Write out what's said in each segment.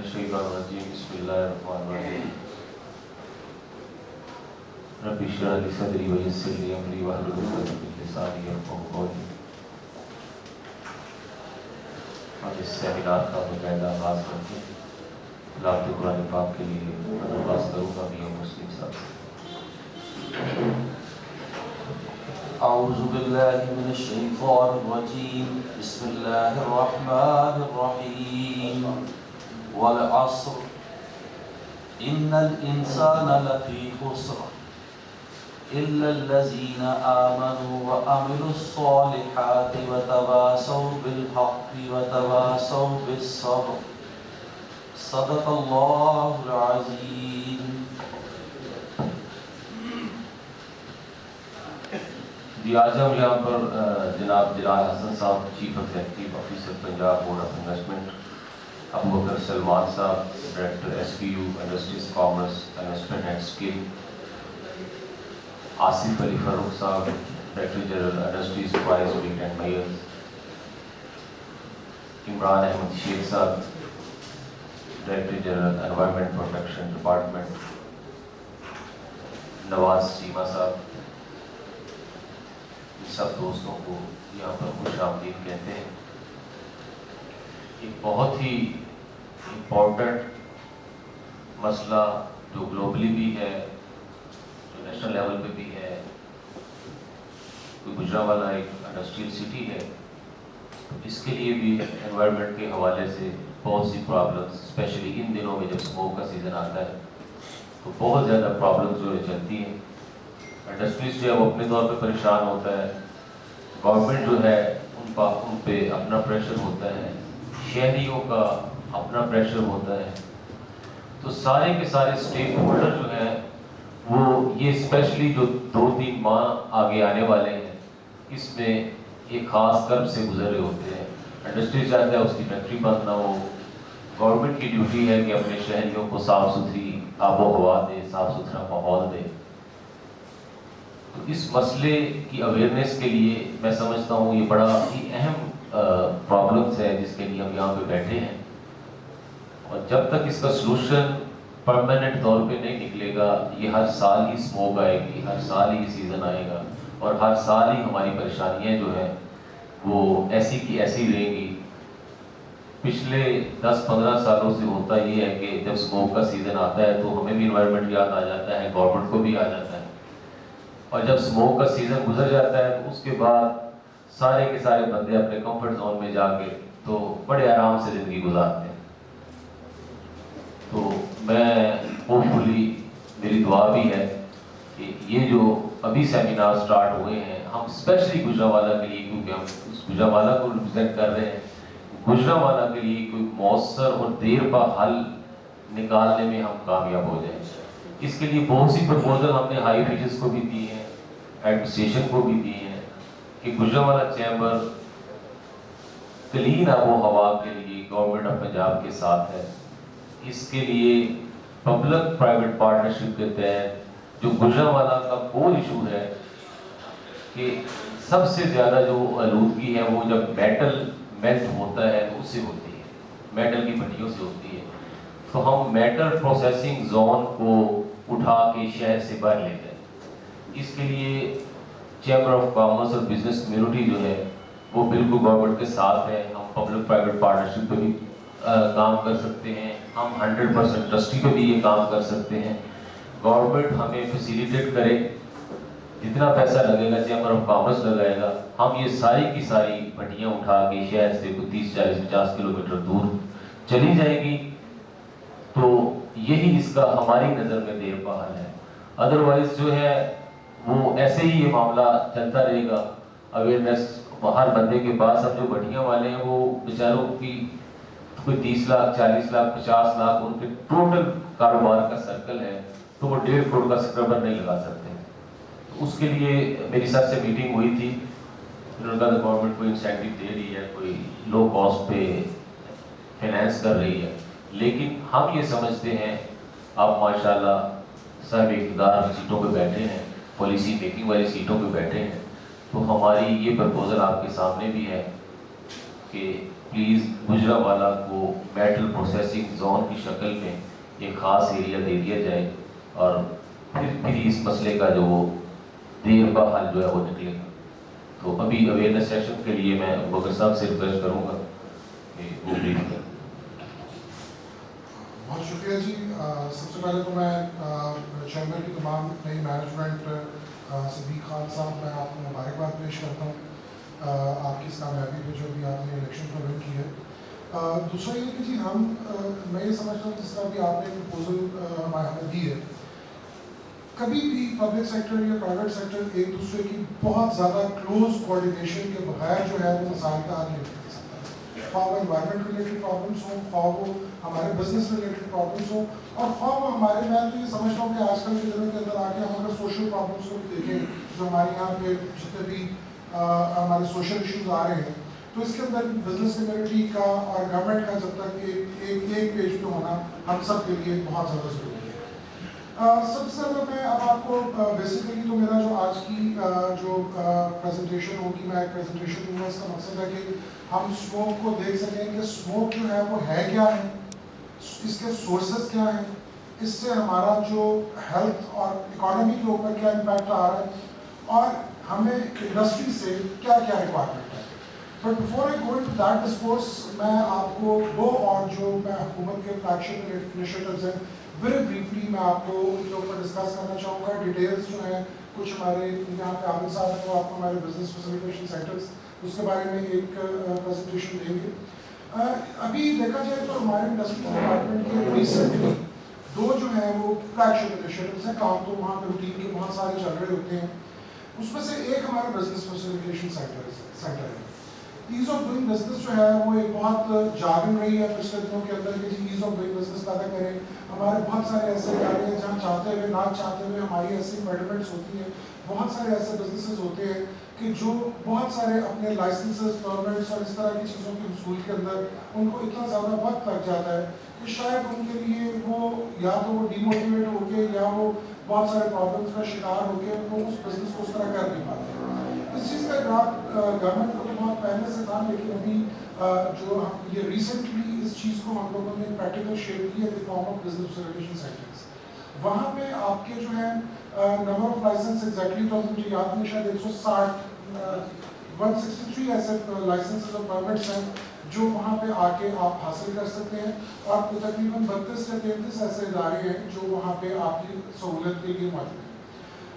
الشیطان الرجیم بسم اللہ الرحمن الرحیم رب اشرح لی صدری ویسر لی امری واحلل عقدۃ من لسانی یفقہوا قولی۔ ہم اس سیمینار کا باقاعدہ آغاز کرتے ہیں۔ تلاوت قرآن پاک کے لیے درخواست کروں گا میاں مسلم صاحب سے۔ اعوذ باللہ من الشیطان الرجیم بسم اللہ الرحمن الرحیم والعصر ان الانسان لفی خسر الا الذین آمنوا وعملوا الصالحات وتواصوا بالحق وتواصوا بالصبر صدق اللہ العظیم۔ جی آج ہم یہاں پر جناب جلال حسن صاحب chief executive officer Punjab board of investment, Abu Bakr Salman صاحب director S P U industries commerce investment and skill, Asif Ali Farooq صاحب director general industries prices weights and measures, Imran Ahmed Sheikh صاحب director general environment protection department, Nawaz Cheema صاحب، سب دوستوں کو یہاں پر خوش آمدید کہتے ہیں۔ ایک بہت ہی امپورٹنٹ مسئلہ جو گلوبلی بھی ہے، جو نیشنل لیول پہ بھی ہے، گجرانوالہ ایک انڈسٹریل سٹی ہے، اس کے لیے بھی انوائرمنٹ کے حوالے سے بہت سی پرابلمس، اسپیشلی ان دنوں میں جب اسموک کا سیزن آتا ہے تو بہت زیادہ پرابلمس جو ہے چلتی ہیں۔ انڈسٹریز جو ہے وہ اپنے طور پہ پریشان ہوتا ہے، گورنمنٹ جو ہے ان پہ اپنا پریشر ہوتا ہے، شہریوں کا اپنا پریشر ہوتا ہے، تو سارے کے سارے اسٹیک ہولڈر جو ہیں وہ یہ اسپیشلی جو 2-3 ماہ آگے آنے والے ہیں اس میں ایک خاص کرب سے گزر رہے ہوتے ہیں۔ انڈسٹری چاہتا ہے اس کی فیکٹری بند نہ ہو، گورنمنٹ کی ڈیوٹی ہے کہ اپنے شہریوں کو صاف ستھری آب و ہوا دے، صاف ستھرا ماحول دے۔ تو اس مسئلے کی اویئرنیس کے لیے میں سمجھتا ہوں یہ بڑا ہی اہم پرابلمس ہے جس کے لیے ہم یہاں پہ بیٹھے ہیں، اور جب تک اس کا سلوشن پرماننٹ طور پہ نہیں نکلے گا یہ ہر سال ہی اسموک آئے گی، ہر سال ہی سیزن آئے گا، اور ہر سال ہی ہماری پریشانیاں جو ہیں وہ ایسی کی ایسی رہیں گی۔ پچھلے 10-15 سالوں سے ہوتا یہ ہے کہ جب اسموک کا سیزن آتا ہے تو ہمیں بھی انوائرمنٹ یاد آ جاتا ہے، گورنمنٹ کو بھی آ جاتا ہے، اور جب اسموک کا سیزن گزر جاتا ہے تو اس کے بعد سارے کے سارے بندے اپنے کمفرٹ زون میں جا کے تو بڑے آرام سے زندگی گزارتے ہیں۔ تو میں ہوپ فلی میری دعا بھی ہے کہ یہ جو ابھی سیمینار سٹارٹ ہوئے ہیں ہم اسپیشلی گجرانوالہ کے لیے، کیونکہ ہم اس گجرانوالہ کو ریپرزینٹ کر رہے ہیں، گجرانوالہ کے لیے کوئی مؤثر اور دیر پا حل نکالنے میں ہم کامیاب ہو جائیں۔ اس کے لیے بہت سی پرپوزل ہم نے ہائی ریجز کو بھی دی ہیں، ایڈمنسٹریشن کو بھی دی ہیں کہ گجرانوالہ چیمبر کلین آب و ہوا کے لیے گورنمنٹ آف پنجاب کے ساتھ ہے۔ اس کے لیے پبلک پرائیویٹ پارٹنرشپ کے تحت جو گجرانوالہ کا کور ایشو ہے کہ سب سے زیادہ جو آلودگی ہے وہ جب میٹل میلٹ ہوتا ہے تو اس سے ہوتی ہے، میٹل کی بھٹیوں سے ہوتی ہے، تو ہم میٹل پروسیسنگ زون کو اٹھا کے شہر سے باہر لے جائیں۔ اس کے لیے چیمبر آف کامرس اور بزنس کمیونٹی جو ہے وہ بالکل گورنمنٹ کے ساتھ ہے۔ ہم پبلک پرائیویٹ پارٹنرشپ پہ بھی کام کر سکتے ہیں، ہم 100% ٹرسٹی پہ بھی یہ کام کر سکتے ہیں۔ گورنمنٹ ہمیں فیسیلیٹیٹ کرے، جتنا پیسہ لگے گا چیمبر آف کامرس لگائے گا، ہم یہ ساری کی ساری بھٹیاں اٹھا کے شہر سے 30-40-50 کلومیٹر دور چلی جائے گی، تو یہی اس کا ہماری نظر میں دیر پا حل ہے۔ ادروائز جو ہے وہ ایسے ہی یہ معاملہ چلتا رہے گا۔ اویئرنیس ہر بندے کے پاس، اب جو بھٹیاں والے ہیں وہ بیچاروں کی کوئی 30 لاکھ 40 لاکھ 50 لاکھ ان کے ٹوٹل کاروبار کا سرکل ہے، تو وہ 1.5 کروڑ کا سکربر نہیں لگا سکتے۔ اس کے لیے میری سر سے میٹنگ ہوئی تھی، انہوں نے کہا کہ گورنمنٹ کوئی انسینٹیو دے رہی ہے، کوئی لو کاسٹ پہ فائنینس کر رہی ہے، لیکن ہم یہ سمجھتے ہیں، آپ ماشاءاللہ صاحب اقتدار سیٹوں پہ بیٹھے ہیں، پالیسی میکنگ والی سیٹوں پہ بیٹھے ہیں، تو ہماری یہ پرپوزل آپ کے سامنے بھی ہے کہ پلیز گجرانوالہ کو میٹل پروسیسنگ زون کی شکل میں ایک خاص ایریا دے دیا جائے اور پھر اس مسئلے کا جو وہ دیر کا حل جو ہے وہ نکلے گا. تو ابھی اویئرنیس سیشن کے لیے میں بکر صاحب سے ریکویسٹ کروں گا کہ وہ بریف کریں. بہت شکریہ جی. سب سے پہلے تو میں چیمبر کی تمام نئی مینجمنٹ صدیق خان صاحب میں آپ کو مبارکباد پیش کرتا ہوں آپ کی اس کامیابی پہ جو بھی آپ نے الیکشن کو ون کی ہے. دوسرا یہ کہ جی میں یہ سمجھتا ہوں جس طرح بھی آپ نے پروپوزل ہمیں دی ہے, کبھی بھی پبلک سیکٹر یا پرائیویٹ سیکٹر ایک دوسرے کی بہت زیادہ کلوز کوآرڈینیشن کے بغیر جو ہے وہ مسائل کا حل نہیں کر سکتا. خواہ وہ انوائرمنٹ ریلیٹڈ پرابلمس ہوں, خواہ وہ ہمارے بزنس ریلیٹڈ پرابلمس ہوں, اور خواہ وہ ہمارے, میں تو یہ سمجھتا ہوں کہ آج کل کے دنوں کے اندر آ کے ہم اگر سوشل پرابلمس کو بھی دیکھیں جو ہمارے یہاں پہ جتنے بھی ہمارے سوشل ایشوز آ رہے ہیں, تو اس کے اندر بزنس کمیونٹی کا اور گورنمنٹ کا جب تک ایک پیج پہ ہونا ہم سب کے لیے بہت زیادہ ضروری ہے. سب سے زیادہ میں اب آپ کو بیسیکلی تو میرا جو آج کی جو پریزنٹیشن ہوگی, میں ایک پریزنٹیشن دوں گا. اس کا مقصد ہے کہ ہم اسموک کو دیکھ سکیں کہ اسموک جو ہے وہ ہے کیا ہے, اس کے سورسز کیا ہیں, اس سے ہمارا جو ہیلتھ اور اکانومی کے اوپر کیا امپیکٹ آ رہا ہے, اور ہمیں انڈسٹری سے کیا کیا ریکوائرمنٹ ہے. But before I go into that discourse, میں آپ کو دو اور جو میں حکومت کے فلیگ شپ انیشیٹوز ہیں ویری بریفلی میں آپ کو ان کے اوپر ڈسکس کرنا چاہوں گا. ڈیٹیلس جو ہیں کچھ ہمارے یہاں پہ عامر صاحب ہیں, وہ آپ کو ہمارے بزنس فیسیلیٹیشن سینٹرز اس کے بارے میں ایک پریزنٹیشن دیں گے. ابھی دیکھا جائے تو ہمارے انڈسٹری ڈپارٹمنٹ کے ریسنٹلی دو جو ہیں وہ فلیگ شپ انیشیٹوز ہیں. کام تو وہاں پہ روٹین کے بہت سارے چل رہے ہوتے ہیں. اس میں سے ایک ہمارا بزنس فیسیلیٹیشن سینٹر ہے. ایز آف ڈوئنگ بزنس جو ہے وہ ایک بہت جارگن رہی ہے پچھلے دنوں کے اندر کہ ایز آف ڈوئنگ بزنس پیدا کریں. ہمارے بہت سارے ایسے ادارے ہیں جہاں چاہتے ہوئے نہ چاہتے ہوئے ہماری ایسی امپیڈمنٹس ہوتی ہیں. بہت سارے ایسے بزنسز ہوتے ہیں کہ جو بہت سارے اپنے لائسنسز, پرمٹس اور اس طرح کی چیزوں کے حصول کے اندر ان کو اتنا زیادہ وقت لگ جاتا ہے کہ شاید ان کے لیے وہ یا تو وہ ڈی موٹیویٹ ہو کے یا وہ بہت سارے پرابلمس کا شکار ہو کے وہ اس بزنس کو اس طرح کر نہیں پاتے. اس چیز کا ادراک گورنمنٹ کو تو بہت پہلے سے تھا, لیکن ابھی جو یہ ریسنٹلی اس چیز کو ہم لوگوں نے پریکٹیکل شیپ کی ہے the form of business facilitation centres. وہاں پہ آپ کے جو ہے نمبر آف لائسنس ایگزیکٹلی تو مجھے یاد نہیں, شاید 163 ایسے لائسنسز اور پرمٹس ہیں جو وہاں پہ آ کے آپ حاصل کر سکتے ہیں, اور تقریباً 32 یا 33 ایسے ادارے ہیں جو وہاں پہ آپ کی سہولت کے لیے موجود ہیں.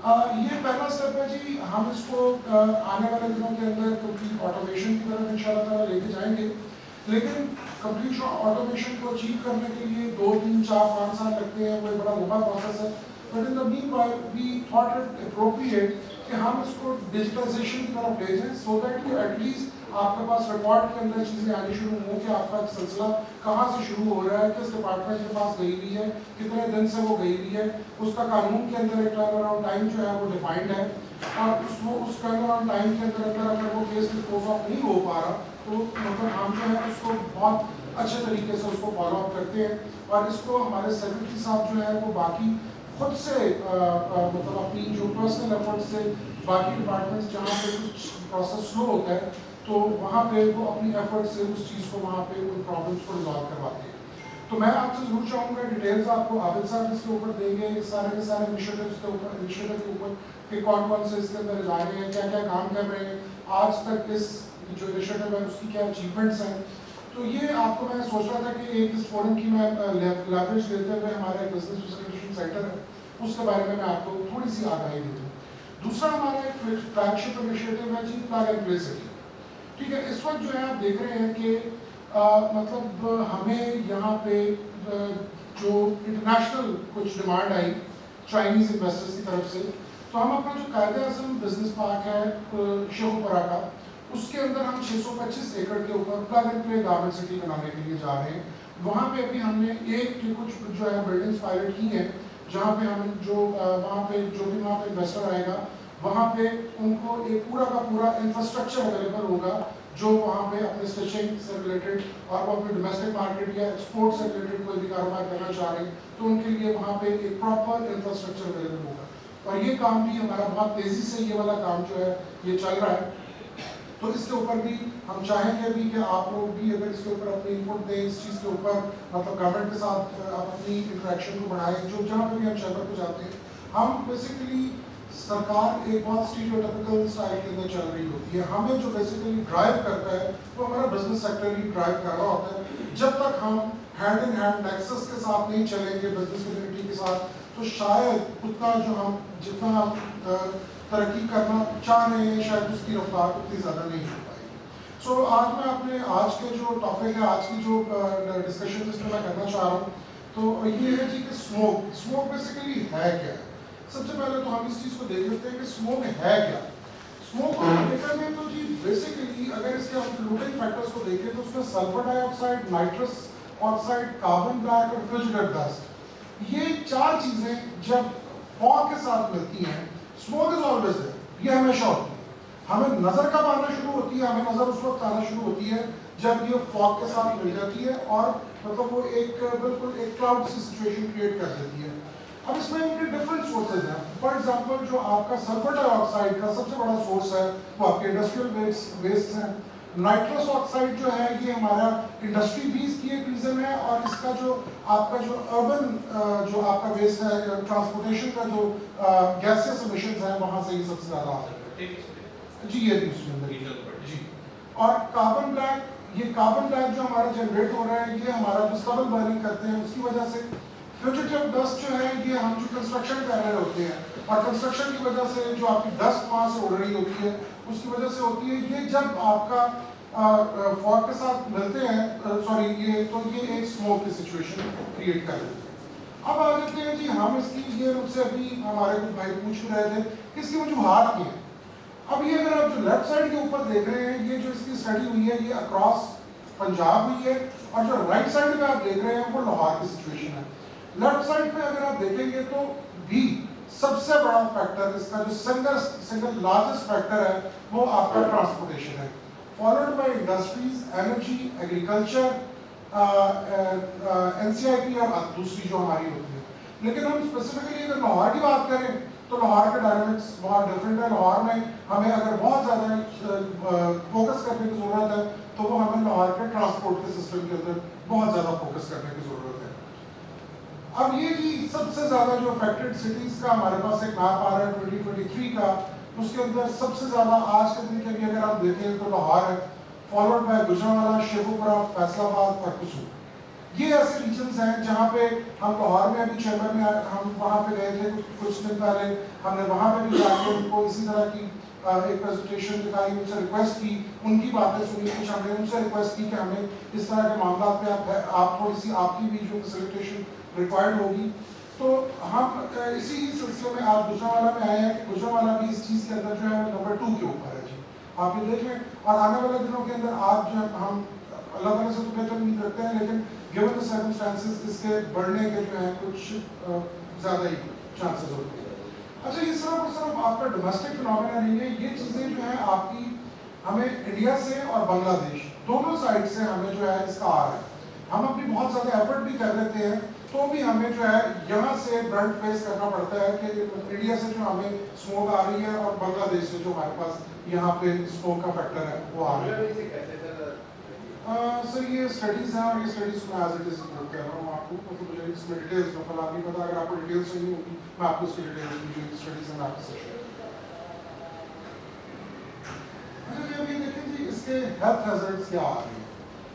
یہ پہلا اسٹیپ ہے جی. ہم اس کو آنے والے دنوں کے اندر کمپلیٹ آٹومیشن کی طرف انشاءاللہ تعالیٰ لے کے جائیں گے, لیکن کمپلیٹ آٹومیشن کو اچیو کرنے کے لیے 2, 3, 4, 5 سال لگتے ہیں. وہ ایک بڑا لمبا پروسیس ہے. But in the meanwhile we thought it appropriate کہ ہم اس کو ڈیجیٹائزیشن کی طرف لے جائیں, سو دیٹ کہ ایٹ لیسٹ آپ کے پاس ریکارڈ کے اندر چیزیں آنی شروع ہوں کہ آپ کا سلسلہ کہاں سے شروع ہو رہا ہے, کس ڈپارٹمنٹ کے پاس گئی ہوئی ہے, کتنے دن سے وہ گئی ہوئی ہے. اس کا قانون کے اندر ایک ٹرن اراؤنڈ ٹائم جو ہے وہ ڈیفائنڈ ہے, اور اس ٹرن اراؤنڈ ٹائم کے اندر اگر وہ کیس ڈسپوز آف نہیں ہو پا رہا تو مطلب ہم جو ہے اس کو بہت اچھے طریقے سے اس کو فالو اپ کرتے ہیں. اور اس کو ہمارے سیکرٹری صاحب جو ہے وہ باقی خود سے مطلب اپنی جو پرسنل ایفرٹ سے باقی ڈپارٹمنٹس جہاں پہ کچھ پروسیس سلو ہوتا ہے تو وہاں پہ وہ اپنی ایفرٹ سے اس چیز کو وہاں پہ ان پرابلمس کو ریزالو کرواتے ہیں. تو میں آپ سے ضرور چاہوں گا ڈیٹیلز آپ کو عابد صاحب اس کے اوپر دیں گے, سارے کے سارے انیشیٹو کے اوپر کہ کون کون سے اس کے اندر ادارے ہیں, کیا کیا کام کر رہے ہیں آج تک, اس جو انیشیٹو ہے اس کی کیا اچیومنٹس ہیں. تو یہ آپ کو میں سوچ رہا تھا کہ ایک اس فورم کی میں لیوریج دیتے ہوئے ہمارا ایک بزنس فیسیلیٹیشن سینٹر ہے اس کے بارے میں آپ کو تھوڑی سی آگاہی دے دوں. دوسرا ہمارا ایک فلیگ شپ انیشیٹو ہے جی پلاگ اینڈ پلے سٹی. ٹھیک ہے, اس وقت جو ہے آپ دیکھ رہے ہیں کہ مطلب ہمیں یہاں پہ جو انٹرنیشنل کچھ ڈیمانڈ آئی چائنیز انویسٹرز کی طرف سے, تو ہم اپنا جو قائد اعظم بزنس پارک ہے شیخوپورہ کا, اس کے اندر ہم 625 ایکڑ کے اوپر plug and play garment city بنانے کے لیے جا رہے ہیں. وہاں پہ ابھی ہم نے ایک کے کچھ جو ہے بلڈنگس پائلٹ کی ہیں جہاں پہ ہم جو وہاں پہ جو بھی وہاں پہ انویسٹر آئے گا وہاں پہ ان کو ایک پورا کا پورا انفراسٹرکچر اویلیبل ہوگا جو وہاں پہ اپنے اسٹیشنگ سے ریلیٹڈ اور وہ اپنے ڈومیسٹک مارکیٹ یا ایکسپورٹ سے ریلیٹڈ کوئی بھی کاروبار کرنا چاہ رہے ہیں تو ان کے لیے وہاں پہ ایک پراپر انفراسٹرکچر اویلیبل ہوگا. اور یہ کام بھی ہمارا بہت تیزی سے یہ والا کام جو ہے یہ چل رہا ہے. تو اس کے اوپر بھی ہم چاہیں گے بھی کہ آپ لوگ بھی اگر اس کے اوپر اپنی انپٹ دیں اس چیز کے اوپر, مطلب گورنمنٹ کے ساتھ اپنی انٹریکشن کو بڑھائیں. جو جہاں پہ بھی ہم چیمبر کو جاتے ہیں, ہم بیسیکلی سرکار ایک بہت اسٹیریوٹیپیکل اسٹائل کے اندر چل رہی ہوتی ہے. ہمیں جو بیسیکلی ڈرائیو کرتا ہے وہ ہمارا بزنس سیکٹر ہی ڈرائیو کر رہا ہوتا ہے. جب تک ہم ہینڈ ان ہینڈ نیکسس کے ساتھ نہیں چلیں گے بزنس کمیونٹی کے ساتھ, تو شاید اتنا جو ہم جتنا ہم ترقی کرنا چاہ رہے ہیں شاید اس کی رفتار اتنی زیادہ نہیں ہو پائے گی. سو آج میں اپنے آج کے جو ٹاپک ہے, آج کی جو ڈسکشن جس میں کرنا چاہ رہا ہوں, تو یہ ہے جی کہ اسموک بیسیکلی ہے کیا ہے. سب سے پہلے تو ہم اس چیز کو دیکھ لیتے ہیں کہ اسموک ہے کیا. اسموک کو دیکھا جائے تو جی بیسیکلی اگر اس کے ہم پولوٹنگ فیکٹرز کو دیکھیں تو اس میں sulphur dioxide, nitrous oxide, carbon black اور فیوجیٹیو ڈسٹ, یہ چار چیزیں جب فوگ کے ساتھ ملتی ہیں, اسموک از آلویز ہے, یہ ہمیشہ ہوتی ہے. ہمیں نظر کب آنا شروع ہوتی ہے, ہمیں نظر اس وقت آنا شروع ہوتی ہے جب یہ فوگ کے ساتھ مل جاتی ہے اور مطلب وہ ایک بالکل ایک کلاؤڈ سی سچویشن کریٹ کر دیتی ہے. اب اس میں ان کے ڈفرنٹ سورسز ہیں. فار ایگزامپل جو آپ کا سلفر ڈائی آکسائڈ کا سب سے بڑا سورس ہے وہ آپ کے انڈسٹریل ویسٹ ہیں. نائٹرس آکسائڈ جو ہے یہ ہمارا انڈسٹری بیس کی ایک ریزن ہے, اور اس کا جو آپ کا جو اربن جو آپ کا ویسٹ ہے, ٹرانسپورٹیشن کا جو گیسیس ایمیشنز ہیں وہاں سے یہ سب سے زیادہ آتا ہے جی. یہ بھی اس میں جی. اور کاربن بلیک, یہ کاربن بلیک جو ہمارا جنریٹ ہو رہا ہے یہ ہمارا جو سٹبل برننگ کرتے ہیں اس کی وجہ سے. فیوجیٹیو ڈسٹ جو ہے یہ ہم جو کنسٹرکشن کر رہے ہوتے ہیں اور کنسٹرکشن کی وجہ سے جو آپ کی ڈسٹ وہاں سے اڑ رہی ہوتی ہے اس کی وجہ سے ہوتی ہے. یہ جب آپ کا فوگ کے ساتھ ملتے ہیں سوری یہ تو یہ ایک اسموک کی سچویشن کریٹ کر دیتے ہیں. اب آ جاتے ہیں جی ہم اس کی, یہ مجھ سے ابھی ہمارے کچھ بھائی پوچھ رہے تھے کہ اس کی وجوہات کیا ہیں. اب یہ اگر آپ جو لیفٹ سائڈ کے اوپر دیکھ رہے ہیں یہ جو اس کی اسٹڈی ہوئی ہے یہ اکراس پنجاب ہوئی ہے, اور جو رائٹ سائڈ پہ آپ دیکھ رہے ہیں وہ لاہور کی سچویشن ہے. لیفٹ سائڈ پہ اگر آپ دیکھیں گے تو بھی سب سے بڑا فیکٹر اس کا جو سنگل لارجسٹ فیکٹر ہے وہ آپ کا ٹرانسپورٹیشن ہے, followed by industries, energy, agriculture, NCIP اور دوسری جو ہماری ہوتی ہے. لیکن ہم اسپیسیفکلی اگر لاہور کی بات کریں تو لاہور کے ڈائنامکس بہت ڈفرینٹ ہے. لاہور میں ہمیں اگر بہت زیادہ فوکس کرنے کی ضرورت ہے تو وہ ہمیں لاہور کے ٹرانسپورٹ کے سسٹم کے اندر بہت زیادہ فوکس کرنے کی ضرورت ہے. اب یہ جی سب سے زیادہ جو افیکٹڈ سٹیز کا ہمارے پاس ایک میپ آ رہا ہے 2023 کا, اس کے اندر سب سے زیادہ آج کے دن کے بھی اگر آپ دیکھیں تو لاہور ہے, فالوڈ بائی گجرانوالہ, شیخوپورہ, فیصل آباد اور قصور. یہ ایسے ریجنز ہیں جہاں پہ ہم لاہور میں ابھی چیمبر میں ہم وہاں پہ گئے تھے کچھ دن پہلے, ہم نے وہاں پہ بھی جا کے ان کو اسی طرح کی ایک پریزنٹیشن دکھائی, ان سے ریکویسٹ کی, ان کی باتیں سنی, کچھ ہم نے ان سے ریکویسٹ کی کہ ہمیں اس طرح کے معاملات پہ آپ تھوڑی سی آپ کی بھی جو فیسیلیٹیشن ریکوائرڈ ہوگی. تو ہم اسی سلسلے میں آج گجرانوالہ میں آئے ہیں کہ گجرانوالہ بھی اس چیز کے اندر جو ہے نمبر 2 کے اوپر ہے جی. آپ یہ دیکھ لیں, اور آنے والے دنوں کے اندر آج جو ہم اللہ تعالیٰ سے تو بہتر امید رکھتے ہیں, لیکن given the circumstances اس کے بڑھنے کے جو ہیں کچھ زیادہ ہی چانسز ہوتے ہیں. اچھا یہ صرف اور صرف آپ کا ڈومیسٹک فنومینا نہیں ہے, یہ چیزیں جو ہیں آپ کی ہمیں انڈیا سے اور بنگلہ دیش دونوں سائڈ سے ہمیں جو ہے اس کا آ رہا ہے. ہم اپنی بہت زیادہ ایفرٹ بھی کر لیتے ہیں تو بھی ہمیں جو ہے یہاں سے برنٹ فیس کرنا پڑتا ہے کہ انڈیا سے جو ہمیں اسموک آ رہی ہے اور بنگلہ دیش سے جو ہمارے پاس یہاں پہ اسموک کا فیکٹر ہے وہ آ رہا ہے. سر یہ اسٹڈیز ہیں اور یہ اسٹڈیز میں ایز اٹ از کہہ رہا ہوں آپ کو, مطلب مجھے اس میں ڈیٹیلس میں فلاں نہیں پتا, اگر آپ کو ڈیٹیلس چاہیے ہوگی میں آپ کو اس کی ڈیٹیلس جو اسٹڈیز ہیں میں آپ کو شیئر. اچھا جی ابھی دیکھیں جی اس کے ہیلتھ ہیزارڈز کیا آ رہے ہیں.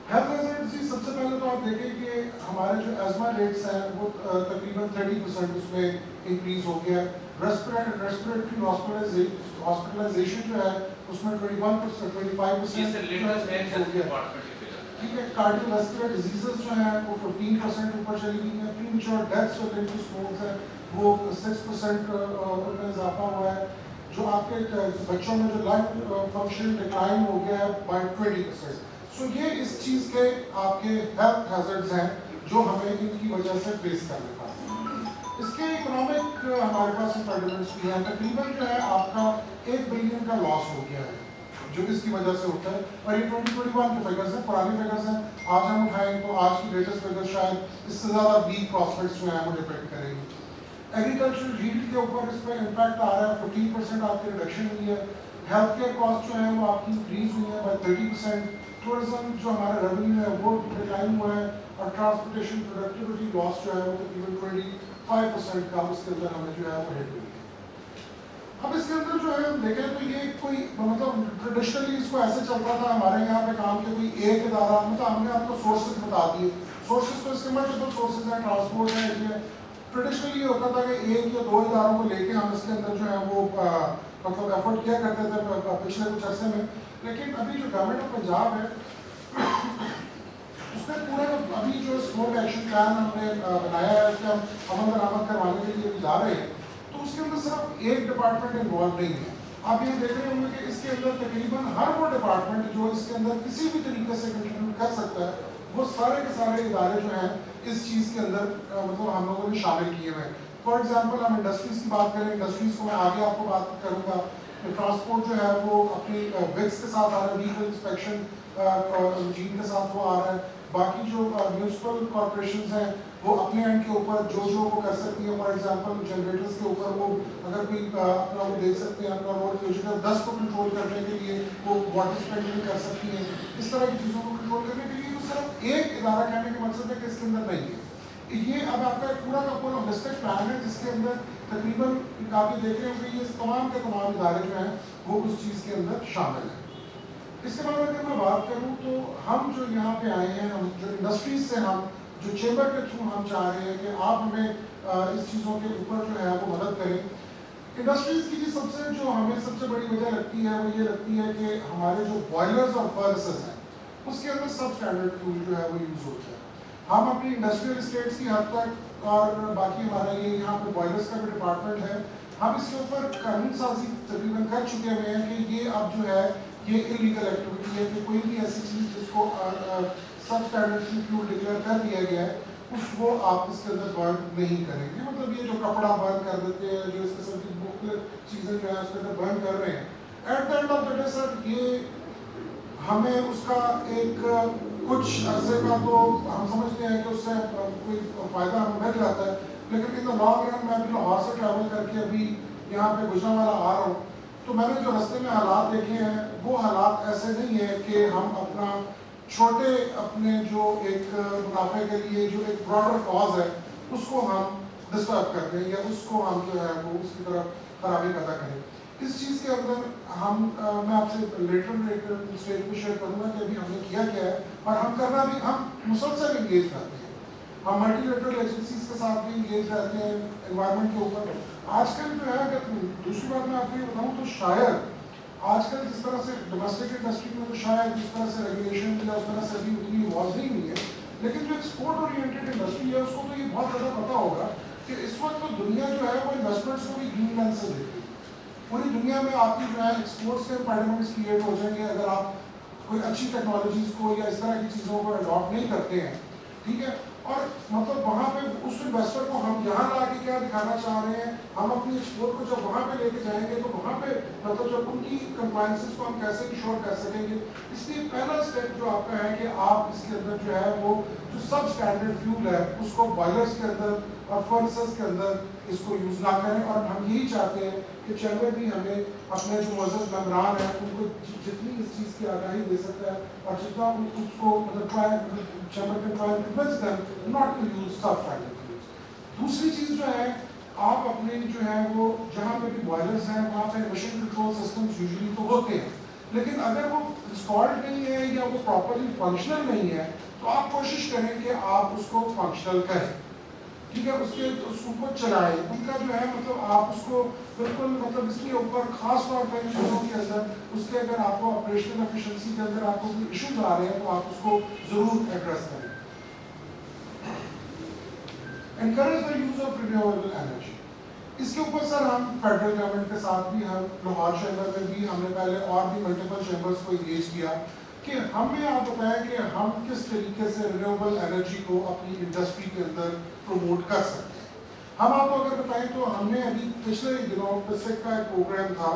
ہیلتھ ہیزارڈز جی سب سے پہلے تو آپ دیکھیں کہ ہمارے جو ایزما ریٹس ہیں وہ تقریباً 30% اس میں انکریز ہو گیا ہے. ریسپریٹری ہاسپٹلائزیشن جو ہے اس میں 25% ہو گیا. ٹھیک ہے, کارڈیو ویسکولر ڈیزیزز جو ہیں وہ 15% اوپر چلی گئی ہیں. پریمیچور ڈیتھس جو لنکڈ ٹو اسموک ہے وہ 6% ان میں اضافہ ہوا ہے. جو آپ کے بچوں میں جو لنگ فنکشن ڈکلائن ہو گیا ہے بائی 20%. سو یہ اس چیز کے آپ کے ہیلتھ ہیزارڈز ہیں جو ہمیں ان کی وجہ سے فیس کرنے پڑتے ہیں. اس کے اکنامک ہمارے پاس امپیڈمنٹس بھی ہیں. تقریباً جو ہے آپ کا 1 بلین کا لاس ہو گیا ہے جو اس کی وجہ سے ہوتا ہے, اور یہ 2021 کے فگرز ہیں, پرانے فگرز ہیں. آج ہم اٹھائیں تو آج کی لیٹسٹ فگر شاید اس سے زیادہ ویک پراسپیکٹس جو ہیں وہ ڈپینڈ کریں گی. ایگریکلچر ییلڈ کے اوپر اس پہ امپیکٹ آ رہا ہے, 15% آپ کی ریڈکشن ہوئی ہے. ہیلتھ کیئر کاسٹ جو ہے وہ آپ کی انکریز ہوئی ہے بائی 30%. ٹورزم جو ہمارا ریونیو ہے وہ ڈکلائن ہوا ہے, اور ٹرانسپورٹیشن پروڈکٹیوٹی لاس جو ہے وہ تقریباً 25% کا اس کے اندر ہمیں جو ہے وہ ہٹ ہوئی ہے. اب اس کے اندر جو ہے دیکھیں تو یہ کوئی مطلب ٹریڈیشنلی اس کو ایسے چلتا تھا ہمارے یہاں پہ کام کے کوئی ایک ادارہ, مطلب ہم نے آپ کو سورسز بتا دیے, سورسز تو اس کے ملٹیپل سورسز ہیں, ٹرانسپورٹ ہے, یہ ٹریڈیشنلی یہ ہوتا تھا کہ ایک یا دو اداروں کو لے کے ہم اس کے اندر جو ہے وہ مطلب ایفرٹ کیا کرتے تھے پچھلے کچھ عرصے میں. لیکن ابھی جو گورنمنٹ آف پنجاب ہے اس نے پورا ابھی جو اسپورٹ ایکشن پلان ہم نے بنایا ہے اس کے ہم عمل درآمد کروانے کے لیے بھی جا رہے ہیں, تو اس کے اندر صرف ایک ڈپارٹمنٹ انوالو نہیں ہے. آپ یہ دیکھ رہے ہوں گے کہ اس کے اندر تقریباً ہر وہ ڈپارٹمنٹ جو اس کے اندر کسی بھی طریقے سے کنٹریبیوٹ کر سکتا ہے, وہ سارے کے سارے ادارے جو ہیں اس چیز کے اندر مطلب ہم لوگوں نے شامل کیے ہوئے ہیں. فار ایگزامپل ہم انڈسٹریز کی بات کریں, انڈسٹریز کو میں آگے آپ کو بات کروں گا. ٹرانسپورٹ جو ہے وہ اپنی وکس کے ساتھ آ رہا ہے, ویہیکل انسپیکشن جین کے ساتھ وہ آ رہا ہے. باقی جو میونسپل کارپوریشنز ہیں وہ اپنے اینڈ کے اوپر جو وہ کر سکتی ہیں, فار ایگزامپل جنریٹرز کے اوپر وہ اگر کوئی اپنا وہ دیکھ سکتے ہیں اپنا روڈ فیوچر ڈسٹ کو کنٹرول کرنے کے لیے وہ واٹر اسپینڈنگ کر سکتی ہیں. اس طرح کی چیزوں کو کنٹرول کرنے کے لیے وہ صرف ایک ادارہ کہنے کا مقصد ہے کہ اس کے اندر نہیں ہے. یہ اب آپ کا پورا کا پورا ہولسٹک پلان ہے جس کے اندر تقریباً آپ یہ دیکھ رہے ہوں کہ یہ تمام کے تمام ادارے جو ہیں وہ اس چیز کے اندر شامل ہیں. اس کے بعد اگر میں بات کروں تو ہم جو یہاں پہ آئے ہیں, ہم جو انڈسٹریز سے ہم جو چیمبر کے تھرو ہم چاہ رہے ہیں کہ آپ ہمیں اس چیزوں کے اوپر جو ہے وہ مدد کریں. انڈسٹریز کی جو ہمیں سب سے بڑی وجہ لگتی ہے وہ یہ لگتی ہے کہ ہمارے جو بوائلرز اور فرنسز ہیں اس کے اندر سب اسٹینڈرڈ فیول جو ہے وہ یوز ہوتا ہے. ہم اپنی انڈسٹریل اسٹیٹس کی حد تک اور باقی ہمارا یہ یہاں پہ بوائلرز کا بھی ڈپارٹمنٹ ہے, ہم اس کے اوپر قانون سازی تقریباً کر چکے ہوئے ہیں کہ یہ اب جو ہے یہ انلیگل ایکٹیویٹی ہے کہ کوئی بھی ایسی چیز جس کو سب اسٹینڈرڈ فیول ڈکلیئر کر دیا گیا ہے اس کو آپ اس کے اندر برن نہیں کریں گے. مطلب یہ جو کپڑا برن کر دیتے ہیں, جو اس قسم کی مختلف چیزیں جو ہے اس کے اندر برن کر رہے ہیں, at the end of the day sir یہ ہمیں اس کا ایک کچھ عرصے کا تو ہم سمجھتے ہیں کہ اس سے کوئی فائدہ ہمیں مل جاتا ہے, لیکن ان دا لانگ رن میں ابھی لاہور سے ٹریول کر کے ابھی یہاں پہ گجرانوالہ آ رہا ہوں, تو میں نے جو راستے میں حالات دیکھے ہیں وہ حالات ایسے نہیں ہیں کہ ہم اپنا چھوٹے اپنے جو ایک منافع کے لیے جو ایک براڈر کاز ہے اس کو ہم ڈسٹرب کر دیں یا اس کو ہم جو ہے وہ اس کی طرف خرابی پیدا کریں. اس چیز کے اندر میں آپ سے لیٹر اسٹیج پہ شیئر کروں گا کہ ابھی ہم نے کیا ہے, اور ہم کرنا بھی, ہم مسلسل انگیج رہتے ہیں, ہم ملٹی لیٹرل ایجنسیز کے ساتھ بھی انگیج رہتے ہیں انوائرمنٹ کے اوپر. آج کل جو ہے اگر دوسری بات میں آپ کو یہ بتاؤں تو شاید آج کل جس طرح سے ڈومیسٹک انڈسٹری میں تو شاید جس طرح سے ریگولیشن یا اس طرح سے ابھی اتنی ایوالو نہیں ہوئی ہے, لیکن جو ایکسپورٹ اورینٹیڈ انڈسٹری ہے اس کو تو یہ بہت زیادہ پتہ ہوگا کہ اس وقت تو دنیا جو ہے وہ انویسٹمنٹس کو بھی گرین لینس سے دیکھتی ہے. پوری دنیا میں آپ کی جو ہے ایکسپورٹس کے امپیڈمنٹس کریٹ ہو جائیں گے اگر آپ کوئی اچھی ٹیکنالوجیز کو یا اس طرح کی چیزوں کو اڈاپٹ نہیں کرتے ہیں, ٹھیک ہے. اور مطلب وہاں پہ اس انویسٹر کو ہم یہاں لا کے کیا دکھانا چاہ رہے ہیں, ہم اپنی ایکسپورٹ کو جب وہاں پہ لے کے جائیں گے تو وہاں پہ مطلب جب ان کی کمپلائنسز کو ہم کیسے انشور کر سکیں گے. اس لیے پہلا اسٹیپ جو آپ کا ہے کہ آپ اس کے اندر جو ہے وہ جو سب اسٹینڈرڈ فیول ہے اس کو بوائلرس کے اندر اور فرنسز کے اندر اس کو یوز نہ کریں. اور ہم یہی چاہتے ہیں کہ چیمبر بھی ہمیں اپنے جو معزز ممبران ہیں ان کو جتنی اس چیز کی آگاہی دے سکتا ہے اور جتنا اس کو مطلب chamber can try to convince them not to use substandard fuels. دوسری چیز جو ہے آپ اپنے جو ہے وہ جہاں پہ بھی بوائلرز ہیں وہاں پہ ایمیشن کنٹرول سسٹمز یوزلی تو ہوتے ہیں, لیکن اگر وہ انسٹالڈ نہیں ہے یا وہ پراپرلی فنکشنل نہیں ہے تو آپ کوشش کریں کہ آپ اس کو فنکشنل کریں, ٹھیک ہے. اس کو چلائیں, ان کا جو ہے مطلب آپ اس کو بالکل مطلب اس کے اوپر خاص طور پہ چیزوں کے اندر اس کے اگر آپ کو آپریشنل ایفیشنسی کے اندر آپ کو کوئی ایشوز آ رہے ہیں تو آپ اس کو ضرور ایڈریس کریں. Encourage the use of renewable energy. اس کے اوپر سر ہم فیڈرل گورنمنٹ کے ساتھ بھی, ہم لاہور چیمبر میں بھی ہم نے پہلے اور بھی ملٹیپل چیمبرز کو انگیج کیا کہ ہمیں آپ بتائیں کہ ہم کس طریقے سے رینیویبل انرجی کو اپنی انڈسٹری کے اندر پروموٹ کر سکتے ہیں. ہم آپ کو اگر بتائیں تو ہم نے ابھی پچھلے دنوں پسک کا ایک پروگرام تھا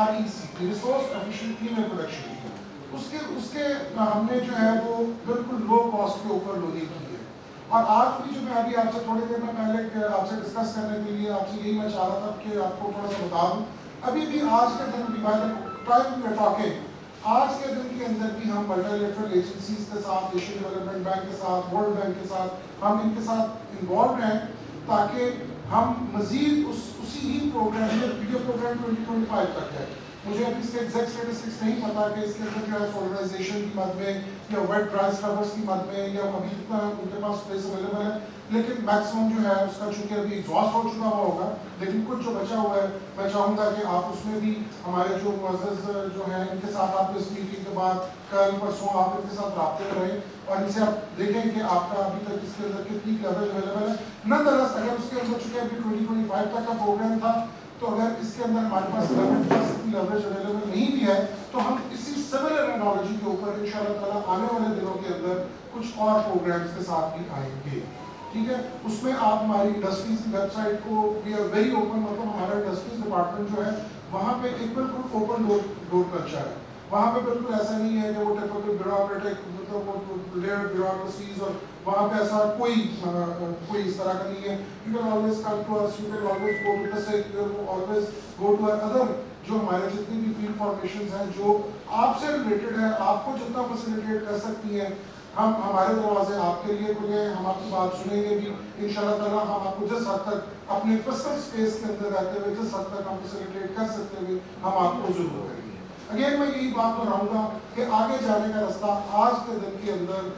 REC resource efficient female production. اس کے ہم نے جو ہے وہ بالکل لو کاسٹ کے اوپر لودنگ کی ہے. اور آج بھی جو میں ابھی آپ سے تھوڑی دیر میں پہلے آپ سے ڈسکس کرنے کے لیے آپ سے یہی میں چاہ رہا تھا کہ آپ کو تھوڑا سا بتا دوں، ابھی بھی آج کے دن بھی آج کے دن کے اندر بھی ہم ملٹی لیٹرل ایجنسیز کے ساتھ، ایشین ڈیولپمنٹ بینک کے ساتھ، ورلڈ بینک کے ساتھ ہم ان کے ساتھ انوالو ہیں تاکہ ہم مزید اسی ہی پروگرام میں یہ پروگرام 2025 تک ہے. مجھے ابھی اس کے ایگزیکٹ اسٹیٹسٹکس نہیں پتا کہ اس کے اندر جو ہے سولرائزیشن کی مد میں یا ویٹ ڈرائی اسکربرس کی مد میں یا ابھی جتنا ان کے پاس اسپیس اویلیبل ہے، لیکن میکسیمم جو ہے اس کا چونکہ ابھی ایگزاسٹ ہو چکا ہوا ہوگا، لیکن کچھ جو بچا ہوا ہے میں چاہوں گا کہ آپ اس میں بھی ہمارے جو معزز جو ہیں ان کے ساتھ آپ اس میٹنگ کے بعد کل پرسوں آپ ان کے ساتھ رابطے میں رہیں اور ان سے آپ دیکھیں کہ آپ کا ابھی تک اس کے اندر کتنی لیوریج اویلیبل ہے. نندرس اگر اس کے اندر چونکہ ابھی 2025 تک کا پروگرام تھا تو اگر اس کے اندر ہمارے پاس لیوریج اویلیبل نہیں بھی ہے تو ہم اسی سملر انالوجی کے اوپر ان شاء اللہ تعالیٰ آنے والے دنوں کے اندر کچھ اور پروگرامس کے ساتھ بھی آئیں گے. ٹھیک ہے، اس میں آپ ہماری انڈسٹریز کی ویب سائٹ کو وی آر ویری اوپن، مطلب ہمارا انڈسٹریز ڈپارٹمنٹ جو ہے وہاں پہ ایک بالکل اوپن ڈور کلچر ہے. وہاں پہ بالکل ایسا نہیں ہے کہ وہ ٹیپیکل بیوروکریٹک مطلب وہ لیئر بیوروکریسیز اور وہاں پہ ایسا کوئی اس طرح کا نہیں ہے. You can always come to us, you can always go to us، you can always go to other جو ہمارے جتنی بھی فیلڈ فارمیشنز ہیں جو آپ سے ریلیٹڈ ہیں، آپ کو جتنا فیسیلیٹیٹ کر سکتی ہیں، ہم ہمارے دروازے آپ کے لیے کھلے ہیں. ہم آپ کی بات سنیں گے بھی ان شاء اللہ تعالیٰ. ہم آپ کو جس حد تک اپنے فسکل اسپیس کے اندر رہتے ہوئے جس حد تک ہم فیسیلیٹیٹ کر سکتے ہوئے ہم آپ کو ضرور کریں گے. اگین میں یہی بات دہراؤں گا کہ آگے جانے کا رستہ آج کے دن کے اندر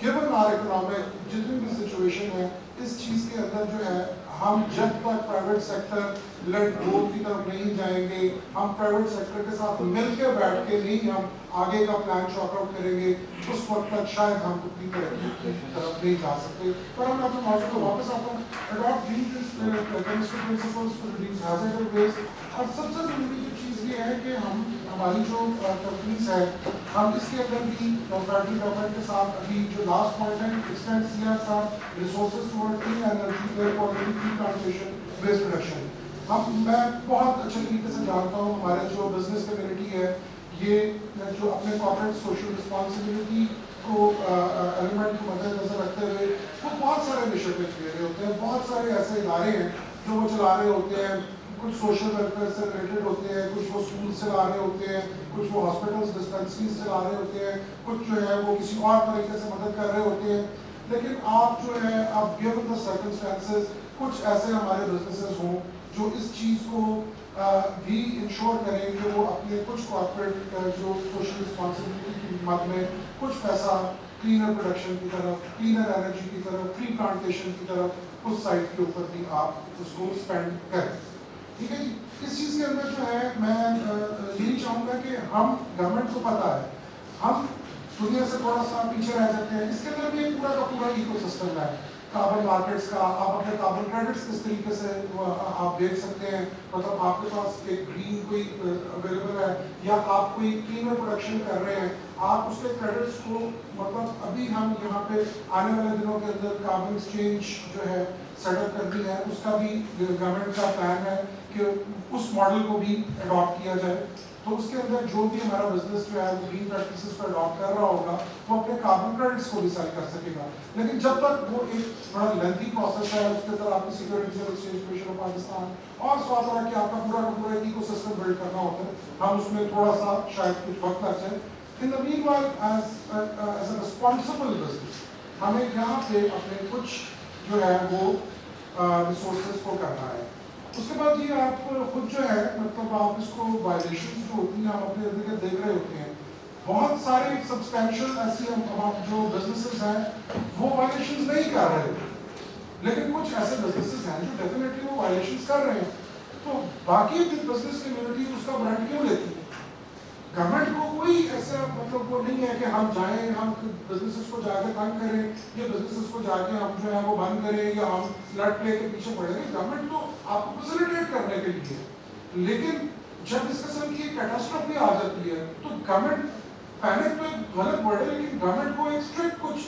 گیون آر اکنامک جتنی بھی سچویشن ہے اس چیز کے اندر جو ہے ہم جب تک پرائیویٹ سیکٹر لیڈ گروتھ کی طرف نہیں جائیں گے، ہم پرائیویٹ سیکٹر کے ساتھ مل کے بیٹھ کے نہیں ہم آگے کا پلان چاک آؤٹ کریں گے، اس وقت تک شاید ہم اپنی ترقی کی طرف نہیں جا سکتے. پر ہم اپنے موضوع کو واپس آتا ہوں. Adapt green chemistry principles to reduce hazard waste. اور سب سے ضروری جو چیز یہ ہے کہ ہم ہماری جو کمپنیز ہے ہم اس کے اندر بھی فیڈرل گورنمنٹ کے ساتھ ابھی جو لاسٹ پوائنٹ ہے extend CSR resources toward clean energy, air quality, tree plantation, waste reduction. میں بہت اچھے طریقے سے جانتا ہوں ہمارے جو بزنس کمیونٹی ہے یہ جو اپنے کارپوریٹ سوشل رسپانسبلٹی کو ایلیمنٹ کو مد نظر رکھتے ہوئے وہ بہت سارے انیشیٹوز لے رہے ہوتے ہیں. بہت سارے ایسے ادارے ہیں جو وہ چلا رہے ہوتے ہیں، کچھ سوشل ویلفیئر سے ریلیٹڈ ہوتے ہیں، کچھ وہ اسکول چلا رہے ہوتے ہیں، کچھ وہ ہاسپٹلس ڈسپینسریز چلا رہے ہوتے ہیں، کچھ جو ہے وہ کسی اور طریقے سے مدد کر رہے ہوتے ہیں. لیکن آپ جو ہے اب گیون دا سرکمسٹانسز کچھ ایسے ہمارے بزنسز ہوں جو اس چیز کو بھی انشور کریں کہ وہ اپنے کچھ کارپوریٹ جو سوشل رسپانسبلٹی کی مد میں کچھ پیسہ کلینر پروڈکشن کی طرف، کلینر انرجی کی طرف، ٹری پلانٹیشن کی طرف اس سائٹ کے اوپر بھی آپ اس کو اسپینڈ کریں. ٹھیک ہے جی. اس چیز کے اندر جو ہے میں یہی چاہوں گا کہ ہم گورنمنٹ کو پتہ ہے ہم دنیا سے تھوڑا سا پیچھے رہ جاتے ہیں. اس کے اندر بھی ایک پورا کا پورا ایکو سسٹم ہے کاربن مارکیٹس کا. آپ اپنے کاربن کریڈٹس کس طریقے سے آپ دیکھ سکتے ہیں، مطلب آپ کے پاس ایک گرین کوئی اویلیبل ہے یا آپ کوئی کلینر پروڈکشن کر رہے ہیں، آپ اس کے کریڈٹس کو مطلب ابھی ہم یہاں پہ آنے والے دنوں کے اندر کاربن ایکسچینج جو ہے سیٹ اپ کرنی ہے. اس کا بھی گورنمنٹ کا پلان ہے کہ اس ماڈل کو بھی اڈاپٹ کیا جائے. تو اس کے اندر جو بھی ہمارا بزنس جو ہے وہ گرین پریکٹسز کو اڈاپٹ کر رہا ہوگا وہ اپنے کاربن کریڈٹس کو بھی سیل کر سکے گا. لیکن جب تک وہ ایک بڑا لینتھی پروسیس ہے، اس کے اندر آپ کی سیکورٹیز اور ایکسچینج کمیشن آف پاکستان اور سوا طرح کہ آپ کا پورا کا پورا ایکو سسٹم بلڈ کرنا ہوتا ہے. ہم اس میں تھوڑا سا شاید کچھ وقت لگ جائے. In the meanwhile as a responsible business ہمیں یہاں پہ اپنے کچھ جو ہے وہ ریسورسز کو کرنا ہے. اس کے بعد یہ آپ خود جو ہے مطلب آپ اس کو وائلیشنز جو ہوتی ہیں ہم اپنے ارد گرد دیکھ رہے ہوتے ہیں. بہت سارے سبسٹینشیل ایسی جو بزنسز ہیں وہ وائلیشنز نہیں کر رہے ہوتے، لیکن کچھ ایسے بزنسز ہیں جو ڈیفینیٹلی وہ وائلیشنز کر رہے ہیں. تو باقی بزنس کمیونٹی اس کا برانڈ کیوں لیتی ہے؟ گورنمنٹ کو کوئی ایسا مطلب وہ نہیں ہے کہ ہم جائیں ہم بزنسز کو جا کے تنگ کریں یا بزنسز کو جا کے ہم جو ہے وہ بند کریں یا ہم لٹ لے کے پیچھے پڑیں گے. گورنمنٹ تو آپ کو فیسیلیٹیٹ کرنے کے لیے، لیکن جب اس قسم کی کیٹاسٹرافی آ جاتی ہے تو گورنمنٹ پینک تو ایک غلط ورڈ ہے، لیکن گورنمنٹ کو ایک اسٹرکٹ کچھ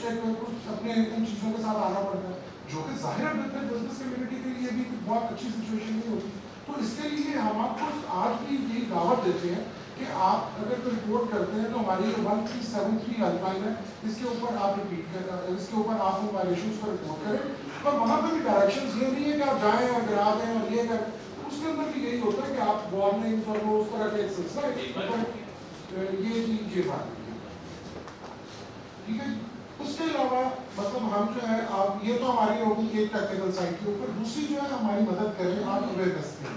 اپنے ان چیزوں کے ساتھ آنا پڑتا ہے جو کہ ظاہر بزنس کمیونٹی کے لیے بھی بہت اچھی سچویشن نہیں ہوتی. تو اس کے لیے ہم آپ کو آج بھی یہی دعوت دیتے ہیں کہ آپ اگر کوئی رپورٹ کرتے ہیں تو ہماری 1373 ہیلپ لائن ہے، اس کے اوپر آپ ریپیٹ کریں، اس کے اوپر آپ موبائل ایشوز کو رپورٹ کریں، اور وہاں پہ بھی ڈائریکشنز یہ نہیں ہے کہ آپ جائیں اور گرا دیں اور یہ کریں، اس کے اندر بھی یہی ہوتا ہے کہ آپ وارننگز اور وہ اس طرح کا ایک سلسلہ ہے، یہ چیز یہ بات ہے، ٹھیک ہے. اس کے علاوہ مطلب ہم جو ہے آپ یہ تو ہماری ہوگی ایک ٹیکنیکل سائڈ کے اوپر، دوسری جو ہے ہماری مدد کریں آپ اویئرنیس کے.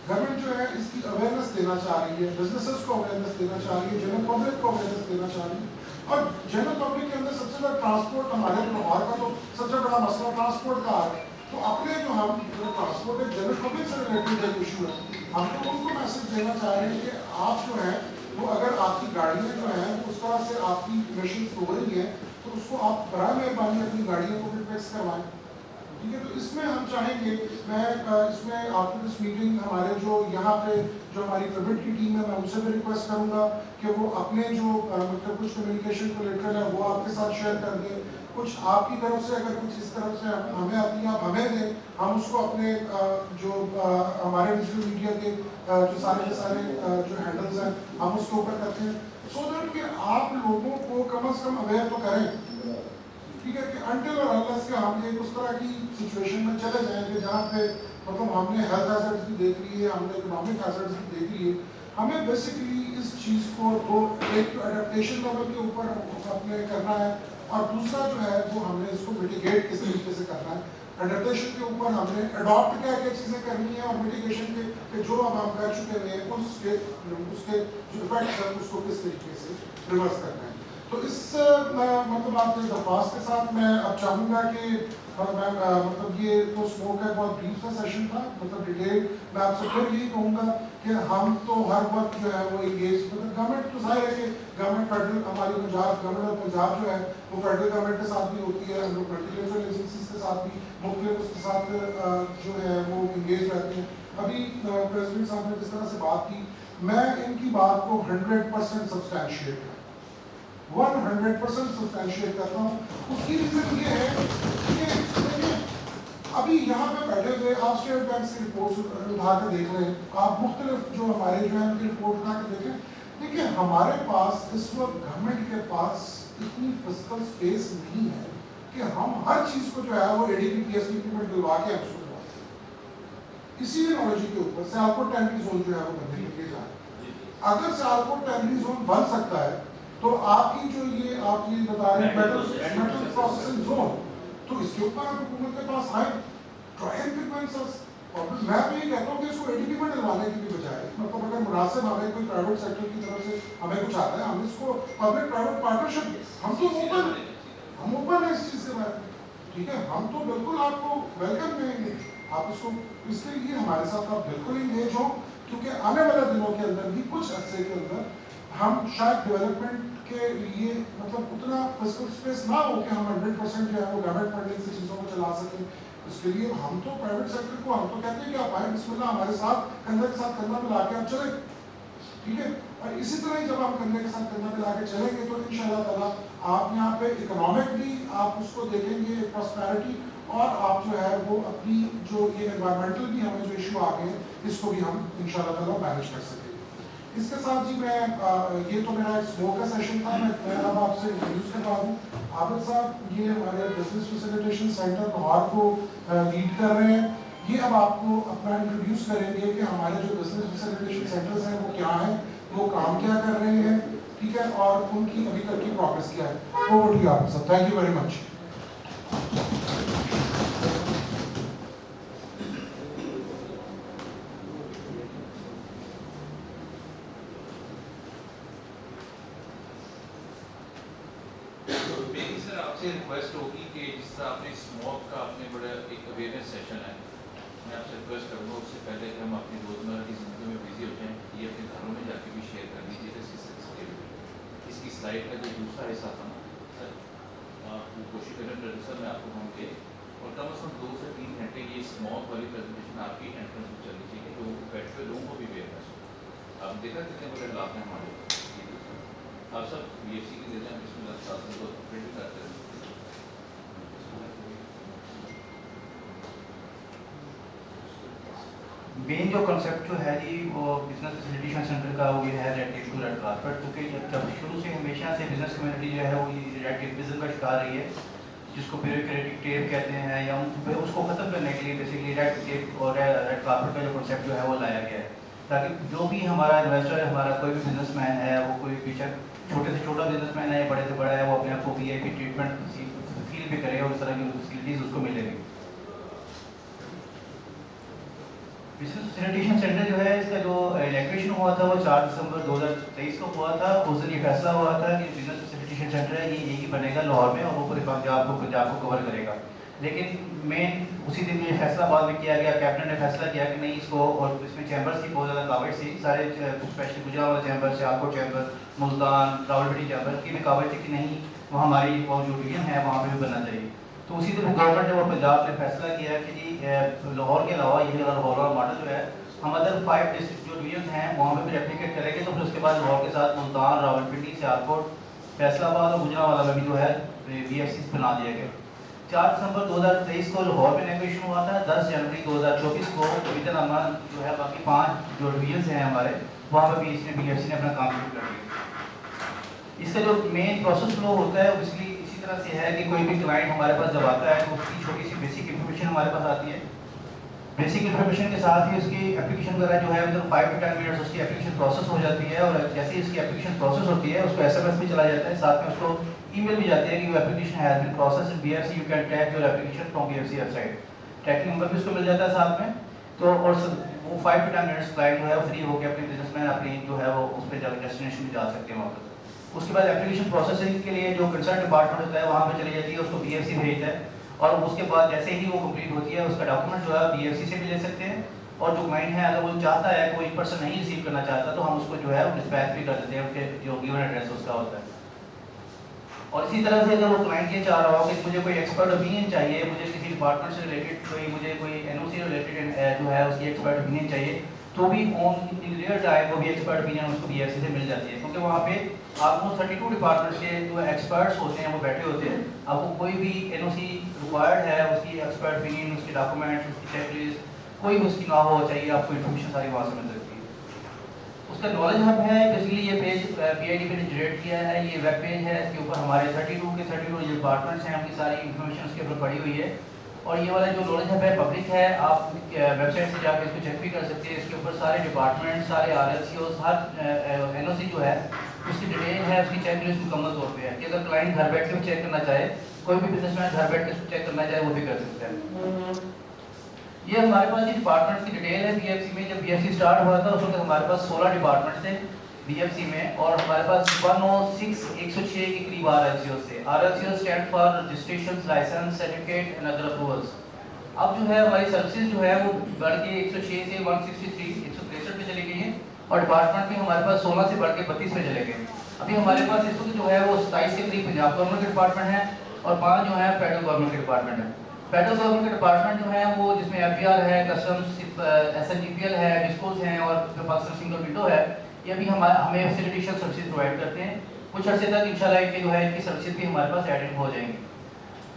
گورنمنٹ جو ہے اس کی اویئرنیس دینا چاہ رہی ہے، بزنسز کو اویئرنیس دینا چاہ رہی ہے، جنرل پبلک کو اویئرنیس دینا چاہ رہی ہے. اور جنرل پبلک کے اندر سب سے بڑا ٹرانسپورٹ ہمارے لاہور کا تو سب سے بڑا مسئلہ ٹرانسپورٹ کا ہے. تو اپنے جو ہم ٹرانسپورٹ ہے جنرل پبلک سے ریلیٹڈ ایک ایشو ہے، ہم تو ان کو میسج دینا چاہ رہے ہیں کہ آپ جو ہے وہ اگر آپ کی گاڑیاں جو ہیں اس طرح سے آپ کی مشینس ہو رہی ہیں تو اس کو آپ براہ مہربانی اپنی گاڑیوں کو بھی فکس کروائیں. ٹھیک ہے. تو اس میں ہم چاہیں گے، میں اس میں آفٹر دس میٹنگ ہمارے جو یہاں پہ جو ہماری پرمٹ کی ٹیم ہے میں ان سے بھی ریکویسٹ کروں گا کہ وہ اپنے جو مطلب کچھ کمیونیکیشن کولیٹرل ہے وہ آپ کے ساتھ شیئر کر دیں، کچھ آپ کی طرف سے اگر کچھ اس طرف سے ہمیں آتی ہے آپ ہمیں دیں، ہم اس کو اپنے جو ہمارے ڈیجیٹل میڈیا کے جو سارے کے سارے جو ہینڈلز ہیں ہم اس کے اوپر کرتے ہیں، سو دیٹ کہ آپ لوگوں کو کم از کم اویئر تو کریں. ٹھیک ہے کہ انٹل اور انلیس کے ہم ایک اس طرح کی سچویشن میں چلے جائیں کہ جہاں پہ مطلب ہم نے ہیلتھ ہیزارڈز بھی دیکھ لی ہے، ہم نے اکنامک ہیزارڈز بھی دیکھ لی ہے، ہمیں بیسیکلی اس چیز کو تو ایک تو اڈیپٹیشن لیول کے اوپر اپنے کرنا ہے، اور دوسرا جو ہے وہ ہم نے اس کو میٹیگیٹ کس طریقے سے کرنا ہے. اڈیپٹیشن کے اوپر ہم نے اڈاپٹ کیا کیا چیزیں کرنی ہیں، اور میٹیگیشن کے کہ جو اب ہم کر چکے ہیں اس کے جو افیکٹس ہیں اس کو کس طریقے سے ریورس کرنا ہے. تو اس مطلب آپ کے درخواست کے ساتھ میں اب چاہوں گا کہ مطلب یہ تو اسموک کا بہت بریف کا سیشن تھا، مطلب ڈیٹیل میں آپ سے پھر یہی کہوں گا کہ ہم تو ہر وقت جو ہے وہ انگیج، مطلب گورنمنٹ تو ظاہر ہے کہ گورنمنٹ فیڈرل ہماری پنجاب گورنمنٹ آف پنجاب جو ہے وہ فیڈرل گورنمنٹ کے ساتھ بھی ہوتی ہے، ہم لوگ ملٹی ایجنسیز کے ساتھ بھی مختلف اس کے ساتھ جو ہے وہ انگیج رہتے ہیں. ابھی پریزیڈنٹ صاحب نے جس طرح سے بات کی میں ان کی بات کو 100% سبسٹینشیٹ 100% سبسٹینشیٹ کرتا ہوں. اس کی ریزن یہ ہے کہ ابھی یہاں پہ بیٹھے ہوئے آپ اسٹیٹ بینک کی رپورٹ اٹھا کے دیکھ لیں، آپ مختلف جو ہمارے جو ہے ان کی رپورٹ اٹھا کے دیکھیں، دیکھیں ہمارے پاس اس وقت گورنمنٹ کے پاس اتنی فزیکل اسپیس نہیں ہے کہ ہم ہر چیز کو جو ہے وہ اے D P P S P میں ڈلوا کے ہم اس کو کروا سکیں. اسی انالوجی کے اوپر سیالکوٹ ٹیمری زون جو ہے وہ بننے کے لیے جا رہا ہے. اگر سیالکوٹ ٹیمری زون بن سکتا ہے تو آپ کی جو یہ آپ یہ بتا رہے ہیں میٹل پروسیسنگ زون، تو اس کے اوپر آپ حکومت کے پاس آئے ٹرائی فریکوینس. اور میں تو یہ کہتا ہوں کہ اس کو اے ڈی پی میں ڈلوانے کی بھی بجائے مطلب اگر مناسب ہمیں کوئی پرائیویٹ سیکٹر کی طرف سے ہمیں کچھ آتا ہے ہم اس کو پبلک پرائیویٹ پارٹنرشپ ہم تو اوپن ہے اس چیز کے بارے میں. ٹھیک ہے ہم تو بالکل آپ کو ویلکم کریں گے، آپ اس کو اس کے لیے ہمارے ساتھ آپ بالکل انگیج ہوں، کیونکہ آنے والے دنوں کے اندر بھی کچھ عرصے کے اندر ہم شاید ڈیولپمنٹ کے لیے مطلب اتنا فزیکل اسپیس نہ ہو کہ ہم 100% جو ہے وہ گورنمنٹ فنڈنگ سے چیزوں کو چلا سکیں. اس کے لیے ہم تو پرائیویٹ سیکٹر کو ہم تو کہتے ہیں کہ آپ آئیں بسم اللہ ہمارے ساتھ کندھے کے ساتھ کندھا ملا کے آپ چلیں. ٹھیک ہے. اور اسی طرح ہی جب آپ کندھے کے ساتھ کندھا ملا کے چلیں گے تو انشاءاللہ تعالیٰ آپ یہاں پہ اکنامکلی آپ اس کو دیکھیں گے پراسپیرٹی، اور آپ جو ہے وہ اپنی جو یہ انوائرمنٹل بھی ہمیں جو ایشو آ گئے ہیں اس کو بھی ہم انشاءاللہ تعالیٰ مینیج کر سکیں. اس کے ساتھ جی میں یہ تو میرا ایک اسموک کا سیشن تھا، میں اب آپ سے انٹروڈیوس کروا دوں. عابد صاحب یہ ہمارے بزنس فیسیلیٹیشن سینٹر لاہور کو لیڈ کر رہے ہیں. یہ اب آپ کو اپنا انٹروڈیوس کریں گے کہ ہمارے جو بزنس فیسیلیٹیشن سینٹرز ہیں وہ کیا ہیں، وہ کام کیا کر رہے ہیں. ٹھیک ہے. اور ان کی ابھی تک کی پروگرس کیا ہے. اوور ٹو یو عابد صاحب. Thank you very much. Request ہوگی کہ جس طرح آپ نے اسموک کا آپ نے بڑا ایک اویئرنیس سیشن ہے، میں آپ سے ریکویسٹ کروں گا اس سے پہلے کہ ہم اپنی روزمرہ کی زندگی میں بزی ہو جائیں، یہ اپنے گھروں میں جا کے بھی شیئر کر لیجیے گا. اس کی سلائڈ کا جو دوسرا حصہ تھا نا سر، آپ وہ کوشش کریں ڈاکٹر صاحب میں آپ کو ہم کے اور کم از کم 2 سے 3 گھنٹے کی اسموک والی پریزنٹیشن آپ کی انٹرنس میں چلنی چاہیے تو بیٹھ کے لوگوں کو بھی اویئر کر سکیں. آپ دیکھا کتنے بڑے لاپ ہیں ہمارے. آپ سب بی ایف سی کی دیتے ہیں بسم اللہ ساتھ کو پرنٹ کرتے ہیں. مین جو کنسیپٹ جو ہے جی وہ بزنس فیسیلیٹیشن سینٹر کا وہ یہ ہے red tape to red carpet, کیونکہ جب شروع سے ہمیشہ سے بزنس کمیونٹی جو ہے وہ ریڈ ٹیپزم کا شکار رہی ہے، جس کو بیوروکریٹک ٹیپ کہتے ہیں، یا اس کو ختم کرنے کے لیے بیسیکلی ریڈ ٹیپ اور ریڈ کارپیٹ کا جو کنسیپٹ جو ہے وہ لایا گیا ہے، تاکہ جو بھی ہمارا انویسٹر ہے، ہمارا کوئی بھی بزنس مین ہے، وہ کوئی بے شک چھوٹے سے چھوٹا بزنس مین ہے، بڑے سے بڑا ہے، وہ اپنے آپ کو وی آئی پی ٹریٹمنٹ فیل بھی کرے اور اس طرح کی فیسلٹیز اس کو ملے گی۔ بزنس فیسیلیٹیشن سینٹر جو ہے اس کا جو الیکٹریشن ہوا تھا وہ 4 دسمبر 2023 کو ہوا تھا۔ اس دن یہ فیصلہ ہوا تھا کہ بزنس فیسیلیٹیشن سینٹر ہے یہ یہی بنے گا لاہور میں، اور وہ پورے پنجاب کو کور کرے گا، لیکن مین اسی دن یہ فیصلہ بعد میں کیا گیا، کیبنٹ نے فیصلہ کیا کہ نہیں اس کو، اور اس میں چیمبرس کی بہت زیادہ کاوش تھی، سارے especially Gujrat chamber, Sialkot chamber, Multan, Rawalpindi chamber کی میں کاوش تھی کہ نہیں وہ ہماری وہ جو ڈویژن ہے وہاں پہ بھی بننا چاہیے۔ تو اسی دن گورنمنٹ نے اور پنجاب نے فیصلہ کیا کہ جی لاہور کے علاوہ یہ لاہور ماڈل جو ہے ہم ادر 5 ڈسٹرکٹ جو ڈویژن ہیں وہاں پہ بھی ریپلیکیٹ کریں گے، تو پھر اس کے بعد لاہور کے ساتھ ملتان، راولپنڈی، سیالکوٹ، فیصل آباد اور گجرانوالہ میں بھی جو ہے بی ایف سی بنا دیا گیا۔ 4 دسمبر 2023 کو لاہور میں نیگوشیشن ہوا تھا، 10 جنوری 2024 کو ڈویژن امان جو ہے باقی 5 جو ڈویژنس ہیں ہمارے وہاں پہ بھی اس نے بی ایف سی نے اپنا کام شروع کر دیا۔ اس کا جو مین پروسیس فلو ہوتا ہے وہ اسی طرح سے ہے کہ کوئی بھی کلائنٹ ہمارے پاس جب آتا ہے تو اس کی چھوٹی سی بیسک انفارمیشن ہمارے پاس آتی ہے، بیسک انفارمیشن کے ساتھ ہی اس کی اپلیکیشن وغیرہ جو ہے ودن 5 to 10 منٹس اس کی اپلیکیشن پروسیس ہو جاتی ہے، اور جیسے ہی اس کی اپلیکیشن پروسیس ہوتی ہے اس کو ایس ایم ایس بھی چلا جاتا ہے، ساتھ میں اس کو ای میل بھی جاتی ہے کہ your application has been processed in B F C, you can track your application from B F C website, tracking number بھی اس کو مل جاتا ہے ساتھ میں۔ تو اور وہ 5 to 10 منٹس کلائنٹ جو ہے وہ فری ہو کے اپنے بزنس مین اپنی جو ہے وہ اس پہ جا کے ڈیسٹینیشن میں جا سکتے ہیں وہاں پر۔ اس کے بعد اپلیکیشن پروسیسنگ کے لیے جو کنسرن ڈپارٹمنٹ ہوتا ہے وہاں پہ چلی جاتی ہے، اس کو بی ایف سی بھیجتا ہے، اور اس کے بعد جیسے ہی وہ کمپلیٹ ہوتی ہے اس کا ڈاکومنٹ جو ہے بی ایف سی سے بھی لے سکتے ہیں، اور جو کلائنٹ ہے اگر وہ چاہتا ہے کہ وہ ان پرسن نہیں ریسیو کرنا چاہتا تو ہم اس کو جو ہے ڈسپیچ بھی کر دیتے ہیں ان کے جو گیون ایڈریس اس کا ہوتا ہے۔ اور اسی طرح سے اگر وہ کلائنٹ یہ چاہ رہا ہو کہ مجھے کوئی ایکسپرٹ اوپینین چاہیے، مجھے کسی ڈپارٹمنٹ سے ریلیٹڈ مجھے کوئی این او سی ریلیٹڈ جو ہے اس کی ایکسپرٹ اوپینین چاہیے، تو بھی ان ریئل ٹائم وہ بھی ایکسپرٹ اوپینین اس کو بی ایف سی سے مل جاتی ہے، کیونکہ وہاں پہ آلموسٹ 32 ڈپارٹمنٹ کے جو ایکسپرٹس ہوتے ہیں وہ بیٹھے ہوتے ہیں، آپ کو کوئی بھی این او سی ریکوائرڈ ہے اس کی ایکسپرٹ اوپینین، اس کے ڈاکومنٹس، اس کی چیک لسٹ کوئی بھی اس کی نہ ہو چاہیے، آپ کو انفارمیشن ساری وہاں سے مل سکتی ہے۔ اس کا نالج ہب ہے، بیسیکلی یہ پیج پی آئی ڈی پہ نے جنریٹ کیا ہے، یہ ویب پیج ہے، اس کے اوپر ہمارے 32 کے 32 جو ڈپارٹمنٹس ہیں ان کی ساری انفارمیشن اس کے اوپر پڑی ہوئی ہے، اور یہ والا جو نالج ہب ہے پبلک ہے، آپ ویب سائٹ سے جا کے اس کو چیک بھی کر سکتے ہیں، اس کے اوپر سارے ڈپارٹمنٹ، سارے are L C Os, Hare N او سی جو ہے اس کی ڈیٹیل ہے، اس کی چیک لسٹ مکمل طور پہ ہے کہ اگر کلائنٹ گھر بیٹھ کے بھی چیک کرنا چاہے، کوئی بھی بزنس مین گھر بیٹھ کے اس کو چیک کرنا چاہے وہ بھی کر سکتا ہے۔ یہ ہمارے پاس یہ ڈپارٹمنٹس کی ڈیٹیل ہے بی ایف سی میں، جب بی ایف سی اسٹارٹ ہوا تھا اس وقت ہمارے پاس 16 ڈپارٹمنٹس تھے بی ایف سی میں، اور ہمارے پاس 106 کے قریب آر ایل سی اوز تھے۔ R L C O's stand for registration, licence, certificate and other approvals. اب جو ہے ہماری سروسز جو ہے وہ بڑھ کے 106 سے 163 پہ چلی گئی ہیں، اور ڈپارٹمنٹ میں ہمارے پاس 16 سے بڑھ کے 32 پہ چلے گئے۔ ابھی ہمارے پاس اس وقت جو ہے وہ 27 کے قریب پنجاب گورنمنٹ کے ڈپارٹمنٹ ہیں، اور 5 جو ہیں فیڈرل گورنمنٹ کے ڈپارٹمنٹ ہیں۔ فیڈرل گورنمنٹ کے ڈپارٹمنٹ جو ہیں وہ جس میں ایف بی آر ہے، customs, S N G P L ہے، ڈسپوز ہیں، اور جو پاکستان سنگل ونڈو ہے، یہ بھی ہمیں فیسیلیٹیشن سروسز پرووائڈ کرتے ہیں۔ کچھ عرصے تک انشاءاللہ ان کی جو ہے ان کی سروسز بھی ہمارے پاس ایڈ ہو جائیں گی۔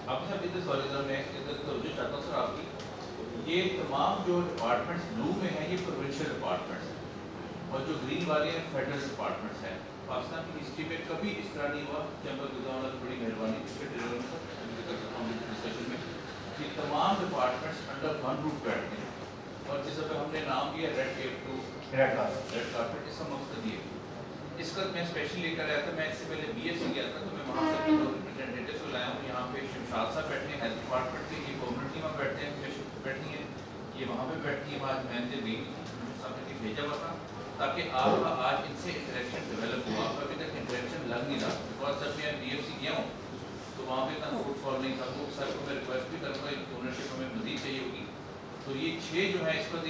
آپ صاحب ادھر سوری سر میں ادھر توجہ چاہتا ہوں سر آپ کی، یہ تمام جو ڈپارٹمنٹس بلو میں ہیں یہ پروونشل ڈپارٹمنٹس ہیں، اور جو گرین والے ہیں فیڈرل ڈپارٹمنٹس ہیں۔ پاکستان کی ہسٹری میں کبھی اس طرح نہیں ہوا، چیمبر گزروانا بڑی مہربانی اس کے ڈسکشن میں کہ تمام ڈپارٹمنٹس انڈر ون روف بیٹھتے ہیں، اور جس پہ ہم نے نام دیا red tape to red carpet, اس کا مقصد یہ اس کا میں اسپیشل لے کر آیا تھا۔ میں اس سے پہلے بی ایف سی گیا تھا تو میں وہاں سے ریپرزینٹیٹیوز کو لایا ہوں، یہاں پہ شمشاد صاحب بیٹھے ہیں ہیلتھ ڈپارٹمنٹ کے، یہ گورنمنٹ ٹیم بیٹھتے ہیں، بیٹھتی ہیں، یہ وہاں پہ بیٹھتی ہیں، آج میں نے بھی صاحب نے بھیجا ہوا تھا تاکہ آپ کا آج ان سے انٹریکشن ڈیولپ ہوا۔ آپ کا ابھی تک انٹریکشن لگ نہیں رہا، بیکاز جب میں بی ایف سی گیا ہوں تو وہاں پہ اتنا فوٹ فال نہیں تھا۔ وہ سر کو میں ریکویسٹ بھی کروں گا، اونرشپ ہمیں مزید چاہیے ہوگی۔ تو یہ 6 جو ہیں اس پر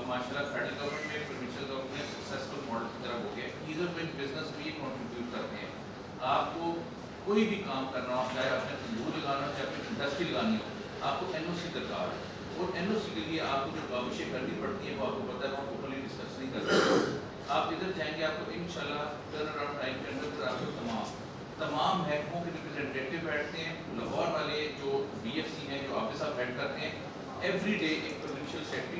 ماشاء اللہ فیڈرل گورنمنٹ میں پروونشل گورنمنٹ میں سکسیسفل ماڈل کی طرح ہو گیا۔ ایز آف ڈوئنگ بزنس بھی یہ کنٹریبیوٹ کرتے ہیں۔ آپ کو کوئی بھی کام کرنا ہو، چاہے آپ نے تندور لگانا ہو، چاہے آپ نے انڈسٹری لگانی ہو، آپ کو این او سی درکار ہے، اور این او سی کے لیے آپ کو جو کاوشیں کرنی پڑتی ہیں وہ آپ کو پتہ ہے، وہ اوپنلی ڈسکس نہیں کرتے۔ آپ ادھر جائیں گے آپ کو انشاءاللہ ٹرن اراؤنڈ ٹائم کے اندر آپ کو تمام محکموں کے ریپرزینٹیٹیو بیٹھتے ہیں، لاہور والے جو بی ایف سی ہیں جو آفس آپ ہیڈ کرتے ہیں، ایوری ڈے ایک provincial secretary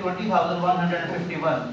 20,151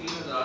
3,000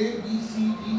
A, B, C, D,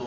2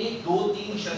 1 2 3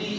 3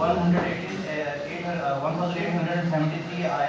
1873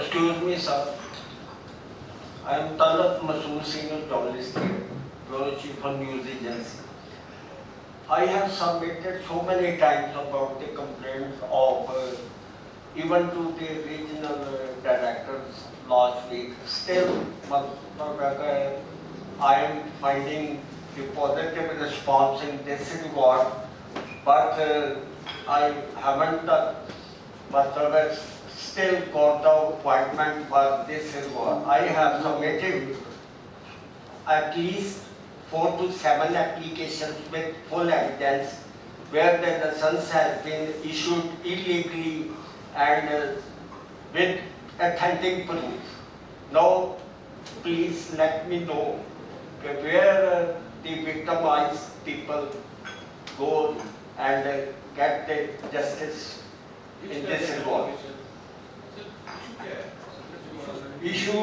Excuse me, sir. I am Talat Masood, senior journalist here, Bureau Chief of News Agency. I have submitted so many times about the complaints of even to the regional directors last week. Still, I am finding the positive response in this regard, but I haven't still got the appointment for this regard. I have submitted at least 4 to 7 applications with full evidence where the license has been issued illegally and with authentic proof. Now, please let me know where the victimized people go and get the justice in this involved. Issue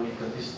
31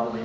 1 by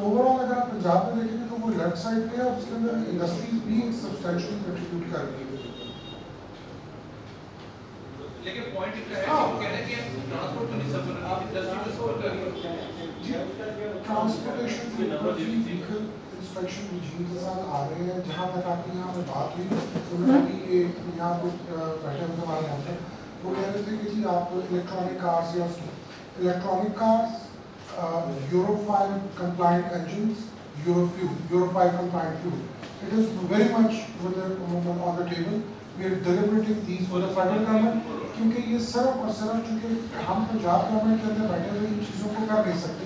over all اگر آپ پنجاب میں دیکھیں گے تو وہ left side پہ ہے اور اس کے اندر انڈسٹریز بھی سبسٹینشلی کنٹریبیوٹ کر رہی ہے. لیکن پوائنٹ اتنا ہے کہ وہ کہہ رہے ہیں کہ ٹرانسپورٹ تو نہیں سفر کر رہی انڈسٹری تو سفر کر رہی ہے. ٹرانسپورٹیشن ویکل انسپیکشن رجیم کے ساتھ آ رہے ہیں. جہاں تک آپ کی یہاں پہ بات ہوئی انہوں نے بھی یہاں پہ بیٹھے ہوئے ہمارے یہاں پہ وہ کہہ رہے تھے کہ جی آپ الیکٹرانک کارز یا electronic cars euro 5 compliant engines, Euro 5 compliant fuel. It is very much on the table. We are deliberating these for the federal government. کیونکہ یہ صرف اور صرف چونکہ ہم پنجاب گورنمنٹ کے اندر بیٹھے ہوئے ان چیزوں کو کر نہیں سکتے.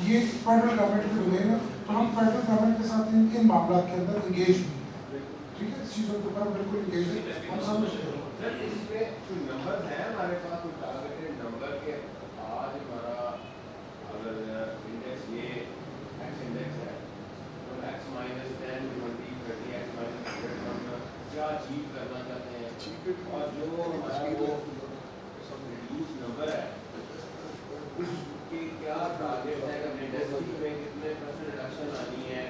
یہ فیڈرل گورنمنٹ کی ڈومین ہے تو ہم فیڈرل گورنمنٹ کے ساتھ ان معاملات کے اندر انگیج بھی. ٹھیک ہے, اس چیزوں کے اوپر بالکل انگیج ہے. ہم سمجھتے ہیں سر اس میں کوئی نمبر ہے ہمارے پاس, کوئی ٹارگیٹڈ نمبر کے آج ہمارا اگر انڈیکس یہ ایکس انڈیکس ہے تو ایکس مائنس 10 20 30 ایکس مائنس 100 ہم کیا اچیو کرنا چاہتے ہیں, اور جو ہمارا وہ ریڈیوس نمبر ہے اس کی کیا ٹارگیٹ ہے, اگر انڈسٹری میں کتنے % ریڈکشن آنی ہے,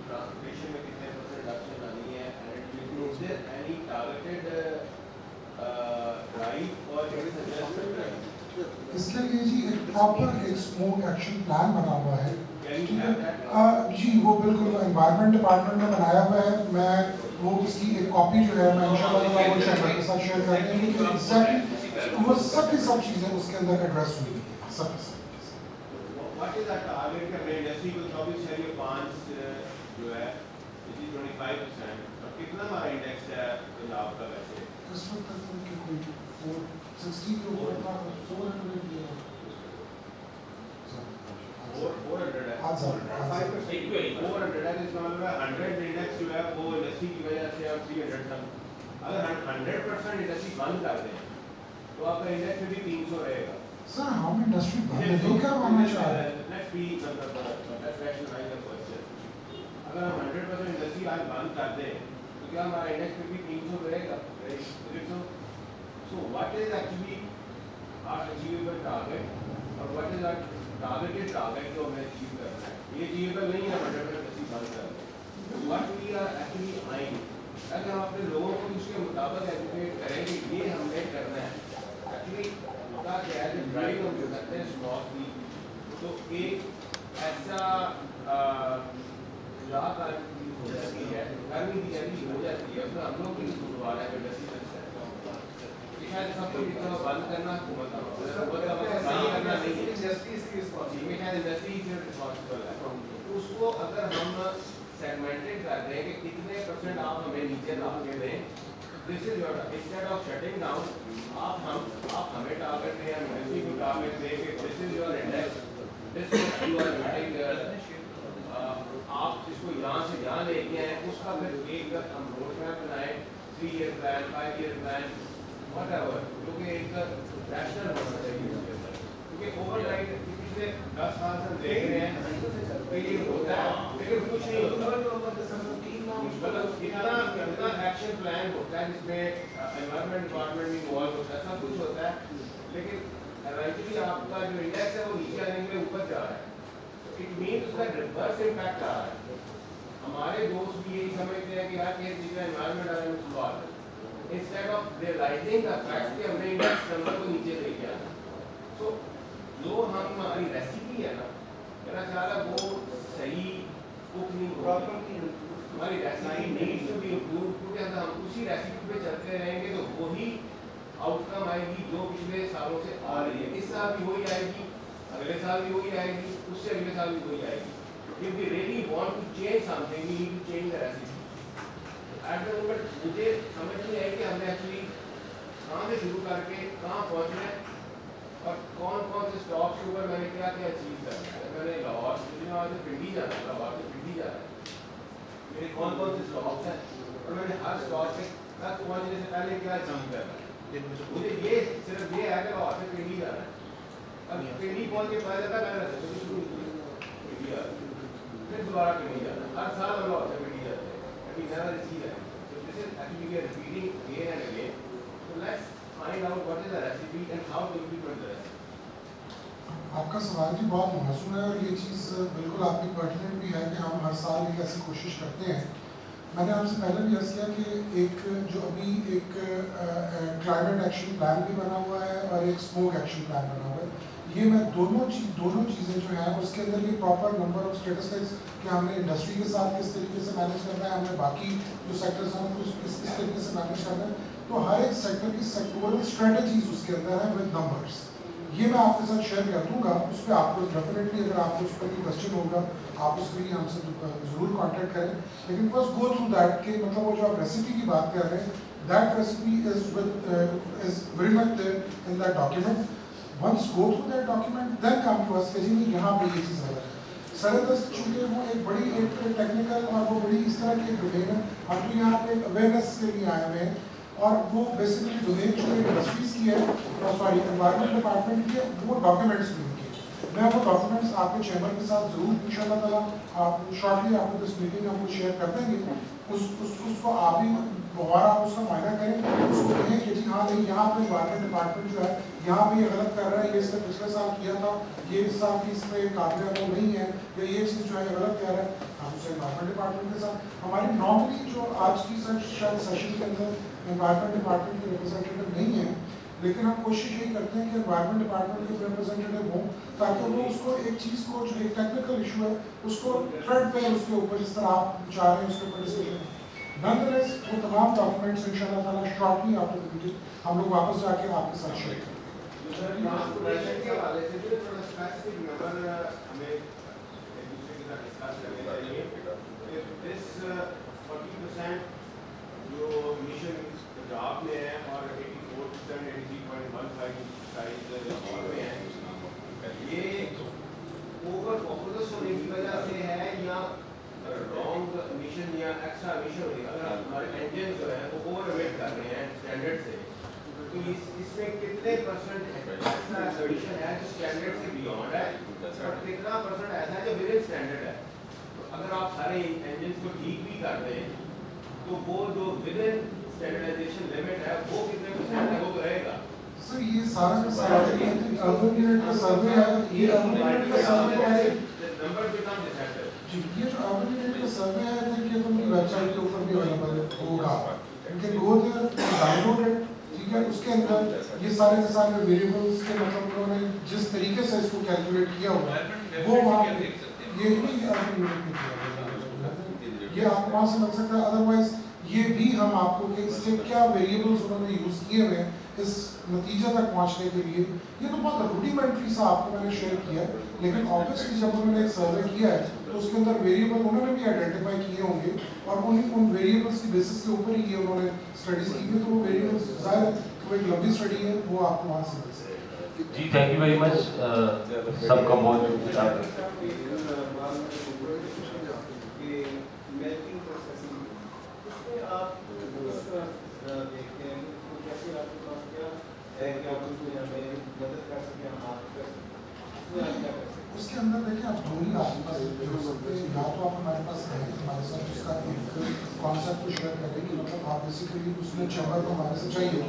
ٹرانسپورٹیشن میں کتنے % ریڈکشن آنی ہے, and is there any targeted drive اور اس کے لیے جی ایک پراپر ایک اسموک ایکشن پلان بنا ہوا ہے. جی وہ بالکل انوائرمنٹ ڈپارٹمنٹ نے بنایا ہوا ہے. میں وہ اس کی ایک کاپی جو ہے میں انشاءاللہ وہ چیمبر کے ساتھ شیئر کر دیں گے کہ ایگزیکٹلی وہ سب کی سب چیزیں اس کے اندر ایڈریس ہوئی ہیں. سب کی سب واٹ از دیٹ ٹارگیٹ کہ انڈسٹری کو 24.5 جو ہے 25%, اور کتنا ہمارا انڈیکس ہے پنجاب کا ویسے اس وقت تک کوئی 460 کے اوپر تھا, 400 کی 400 ہے, 400 ہے, اس کا مطلب ہے 100 انڈیکس جو ہے وہ انڈسٹری کی وجہ سے اب 300 تک. اگر 100% انڈسٹری بند کر دیں تو آپ کا انڈیکس بھی 300 رہے گا. سر ہم انڈسٹری بند نہیں کروانا چاہ رہے ہیں. اگر ہم 100% انڈسٹری آج بند کر دیں تو کیا ہمارا انڈیکس بھی 300 رہے گا. So what is actually our achievable target اور what is our targeted target جو ہمیں achieve کرنا ہے. یہ achievable نہیں ہے 100% انڈسٹری بند کر دیں. What we are actually eyeing اگر ہم اپنے لوگوں کو اس کے مطابق ایجوکیٹ کریں کہ یہ ہم نے کرنا ہے. ایکچولی ہوتا کیا ہے کہ ڈرائیو ہم جو کرتے ہیں اسموک کی تو ایک ایسا ہو جاتی ہے, گرمی کی جلدی ہو جاتی ہے, اس میں ہم لوگ بھی دوبارہ انڈسٹری شاید سب کو جتنا بند کرنا حکومت کا کرنا نہیں ہے, انڈسٹری رسپانسبل ہے. اس کو اگر ہم سیگمنٹڈ کر دیں کہ کتنے % آپ ہمیں نیچے لا کے دیں, this is your instead of shutting down آپ ہمیں ٹارگیٹ دیں, انڈسٹری کو ٹارگیٹ دیں کہ this is your index, this is you are meeting, آپ اس کو یہاں سے جہاں لے کے آئیں اس کا پھر ایک ہم روڈ میپ بنائیں, 3 year plan 5 year plan what ever, جو کہ ایک نیشنل ہونا چاہیے. کیونکہ اوور نائٹ پچھلے 10 سال سے ہم دیکھ رہے ہیں کہ یہ ہوتا ہے لیکن کچھ نہیں ہوتا. مطلب اتنا ایکشن پلان ہوتا ہے جس میں انوائرمنٹ ڈپارٹمنٹ بھی انوالو ہوتا ہے, سب کچھ ہوتا ہے, لیکن ایونچولی آپ کا جو انڈیکس ہے وہ نیچے آنے میں اوپر جا رہا ہے. اٹ مینس اس کا ریورس امپیکٹ آ رہا ہے. ہمارے دوست بھی یہی سمجھتے ہیں کہ یار یہ چیزیں انوائرمنٹ آنے میں سوال ہے, instead of realizing the fact کہ ہم نے انڈیکس نمبر کو نیچے لے کے آنا. سو جو ہماری ریسیپی ہے نا, میرا خیال ہے وہ صحیح کوک نہیں ہوگی. ہماری recipe needs to be improve, کیونکہ اگر ہم اسی ریسیپی پہ چلتے رہیں گے تو وہی آؤٹ کم آئے گی جو پچھلے سالوں سے آ رہی ہے. اس سال بھی وہی آئے گی, اگلے سال بھی وہی آئے گی, اس سے اگلے سال بھی وہی آئے گی. If we really want to change something, we need to change the recipe. At the moment مجھے سمجھ نہیں آئی کہ ہم نے ایکچولی کہاں سے شروع کر کے کہاں پہنچنا ہے اور کون سے اسٹاپ کے اوپر میں نے کیا اچیو کرنا ہے. میں نے لاہور سے وہاں سے پنڈی جانا ہے, لاہور سے پنڈی جانا ہے, میرے کون سے اسٹاپس ہیں اور میں نے ہر اسٹاپ سے تک پہنچنے سے پہلے کیا اچیو کرنا ہے. مجھے یہ صرف یہ ہے کہ لاہور سے پنڈی جانا ہے. اب پنڈی پہنچ کے پتا چلتا میں نے شروع کی پھر دوبارہ پنڈی جانا. ہر سال ہم لاہور سے پنڈی جاتے ہیں, ابھی نیا چیز ہے. Actually we are repeating again and again. So let's find out what is the recipe and how to implement the recipe. آپ کا سوال بھی بہت موزوں ہے اور یہ چیز بالکل آپ کی پرٹیننٹ بھی ہے کہ ہم ہر سال ایک ایسی کوشش کرتے ہیں. میں نے آپ سے پہلے بھی عرض کیا کہ ایک جو ابھی ایک کلائمیٹ ایکشن پلان بھی بنا ہوا ہے اور ایک اسموک ایکشن پلان بنا ہوا ہے. یہ میں دونوں چیزیں جو ہیں اس کے اندر یہ پراپر نمبر آف اسٹیٹسٹکس کہ ہم نے انڈسٹری کے ساتھ کس طریقے سے مینیج کرنا ہے, ہم نے باقی جو سیکٹرز ہیں ان کو کس طریقے سے مینیج کرنا ہے. تو ہر ایک سیکٹر کی سیکٹورل اسٹریٹجیز اس کے اندر ہیں ود نمبرس. یہ میں آپ کے ساتھ شیئر کر دوں گا. اس پہ آپ کو ڈیفینیٹلی اگر آپ کو اس پر کوئی کوشچن ہوگا آپ اس کے لیے ہم سے ضرور کانٹیکٹ کریں. لیکن فرسٹ گو تھرو دیٹ کہ مطلب وہ جو آپ ریسیپی کی بات کر رہے ہیں that recipe is very much in that document. Once go through that document then come to us کہ جی یہاں پہ یہ چیز غلط ہے. سرحد چونکہ وہ ایک بڑی ایک ٹیکنیکل اور وہ بڑی اس طرح کی ایک ڈومین ہے. ہم تو یہاں پہ اویئرنیس کے لیے آئے ہوئے ہیں اور وہ بیسیکلی ڈومین جو انڈسٹریز کی ہے سوری انوائرمنٹ ڈپارٹمنٹ کی ہے وہ ڈاکیومنٹس بھی ان کی ہے. میں وہ ڈاکیومنٹس آپ کے چیمبر کے ساتھ ضرور ان شاء اللہ تعالیٰ آپ شارٹلی آپ کو دس میٹنگ ہم کو شیئر کر دیں گے. اس کو آپ بھی دوبارہ آپ اس کا معائنہ کریں, اس کو کہیں کہ جی ہاں نہیں یہاں پہ انوائرمنٹ ڈپارٹمنٹ جو ہے یہاں پہ یہ غلط کر رہا ہے, یہ اس نے پچھلے سال کیا تھا, یہ اس سال کی اس میں قابل وہ نہیں ہے, یا یہ چیز جو ہے غلط کہہ رہا ہے. ہم اسے انوائرمنٹ ڈپارٹمنٹ کے ساتھ ہماری نارملی جو آج کی شاید سیشن کے اندر انوائرمنٹ ڈپارٹمنٹ کے ریپرزینٹیو نہیں ہیں, لیکن ہم کوشش یہی کرتے ہیں کہ انوائرمنٹ ڈپارٹمنٹ کے ریپرزینٹیو ہوں تاکہ وہ اس کو ایک چیز کو جو ایک ٹیکنیکل ایشو ہے اس کو تھریڈ پہ اس کے اوپر جس طرح آپ چاہ رہے ہیں اس کے اوپر ڈسکشن. نانلیس وہ تمام ڈاکیومنٹس ان شاء اللہ تعالیٰ شارٹلی آفٹر دی میٹنگ ہم لوگ واپس جا کے آپ کے ساتھ شیئر کریں گے. ٹرانسپورٹیشن کے حوالے سے بھی تھوڑا اسپیسیفک نمبر ہمیں ایک دوسرے کے ساتھ ڈسکس کرنے چاہیے. دس 40% جو مشن پنجاب میں ہے اور 84% 83.15 سائز لاہور میں ہے, یہ اوور پاپولس ہونے کی وجہ سے ہے یا رانگ مشن یا ایکسٹرا مشن ہونے. اگر ہمارے انجن جو ہے وہ اوور ویٹ کر رہے ہیں اسٹینڈرڈ سے تو اس میں کتنے پرسنٹ ایسا ایڈیشن ہے جو اسٹینڈرڈ سے بیونڈ ہے اور کتنا پرسنٹ ایسا ہے جو ود ان اسٹینڈرڈ ہے. اگر آپ سارے انجنس کو ٹھیک بھی کر دیں تو وہ جو ود ان اسٹینڈرڈائزیشن لمٹ ہے وہ کتنے پرسنٹ ہے وہ تو رہے گا. سر یہ سارا کا سارا اربن یونٹ کا سروے ہے, یہ اربن یونٹ کا سروے ہے نمبر بیکم ڈیسینڈر. جی یہ جو اربن یونٹ کا سروے ہے کہ تم کی ویب سائٹ کے اوپر بھی اویلیبل ہوگا, ان کے گو دیر ڈاؤن لوڈ ہے. ٹھیک ہے, اس کے اندر یہ سارے کے سارے ویریبلس کے مطلب انہوں نے جس طریقے سے اس کو کیلکولیٹ کیا ہوا وہ وہاں یہ بھی اربن یونٹ میں کیا, یہ آپ وہاں سے مل سکتا ہے. ادروائز یہ بھی ہم آپ کو کہ اس سے کیا ویریبلس انہوں نے یوز کیے ہوئے ہیں اس نتیجے تک پہنچنے کے لیے, یہ تو بہت روڈیمنٹری سا آپ کو میں نے شیئر کیا ہے. لیکن آبویسلی جب انہوں نے ایک سروے کیا ہے تو اس کے اندر ویریبل انہوں نے بھی آئیڈینٹیفائی کیے ہوں گے اور ان ویریبلس کی بیسس کے اوپر ہی یہ انہوں نے اسٹڈیز کی ہیں. تو وہ ویریبلس ظاہر ہے وہ ایک لمبی اسٹڈی ہے, وہ آپ کو وہاں سے مل سکتی ہے. جی تھینک یو ویری مچ سب کا بہت اس کے اندر دیکھیں آپ دو ہی آپ کے پاس ہو سکتے ہیں, یا تو آپ ہمارے پاس ہیں ہمارے ساتھ اس کا ایک کانسیپٹ کو شیئر کریں کہ مطلب آپ بیسیکلی اس میں چیمبر کو ہمارے سے چاہیے,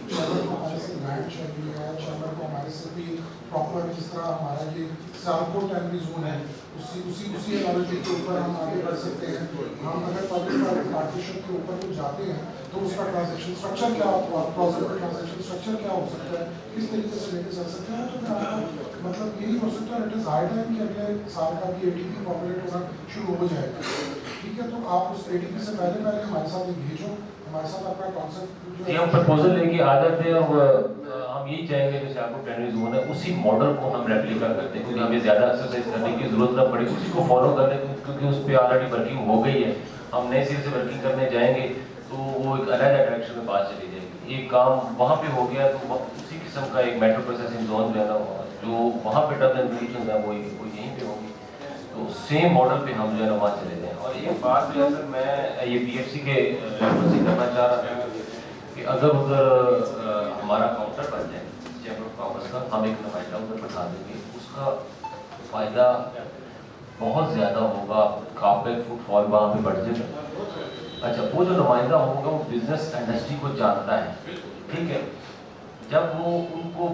چیمبر کو ہمارے سے لینڈ چاہیے, چیمبر کو ہمارے سے بھی پراپر جس طرح ہمارا یہ سیالکوٹ ٹیمپری زون ہے اسی انالوجی کے اوپر ہم آگے بڑھ سکتے ہیں. ہم اگر پبلک پرائیویٹ پارٹنرشپ کے اوپر کچھ جاتے ہیں تو اس کا ٹرانزیکشن اسٹرکچر کیا پلازیبل ٹرانزیکشن اسٹرکچر کیا ہو سکتا ہے, کس طریقے سے لے کے چل سکتے ہیں. تو پھر آپ کا مطلب یہی ہو سکتا ہے اٹ از ہائی ٹائم کہ اگلے سال کا بھی ATP پاپولیٹ ہونا شروع ہو جائے گا. ٹھیک ہے, تو آپ اس ATP سے پہلے ہمارے ساتھ ایک بھیجو, ہمارے ساتھ اپنا کانسیپٹ ہم پرپوزل لے کے آ جاتے ہیں اور ہم یہی چاہیں گے جیسے آپ کو ٹینری زون ہے اسی ماڈل کو ہم ریپلیکا کرتے ہیں, کیونکہ ہمیں زیادہ ایکسرسائز کرنے کی ضرورت نہ پڑے, اسی کو فالو کرنے کیونکہ اس پہ آلریڈی ورکنگ ہو گئی ہے. ہم نئے سرے سے ورکنگ کرنے جائیں گے تو وہ ایک علیحدہ ڈائریکشن میں بات چلی جائے گی. ایک کام وہاں پہ ہو گیا تو اسی قسم کا ایک میٹرو پروسیسنگ زون جو ہے نا جو وہاں پہ ٹرمز اینڈ کنڈیشنز ہیں وہ یہیں پہ ہوگی. تو سیم ماڈل پہ ہم جو ہے نا وہاں چلے جائیں. اور ایک بات جو ہے سر میں یہ PFC کے لیول سے کرنا چاہ رہا تھا کہ اگر ادھر ہمارا کاؤنٹر بن جائے چیمبر آف کامرس کا, ہم ایک نمائندہ ادھر بٹھا دیں گے, اس کا فائدہ بہت زیادہ ہوگا, آپ کا فٹ فال وہاں پہ بڑھ جائے گا. اچھا, وہ جو نمائندہ ہوگا وہ بزنس انڈسٹری کو جانتا ہے. ٹھیک ہے, جب وہ ان کو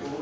4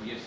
BSC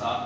7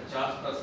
50+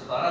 17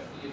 FTA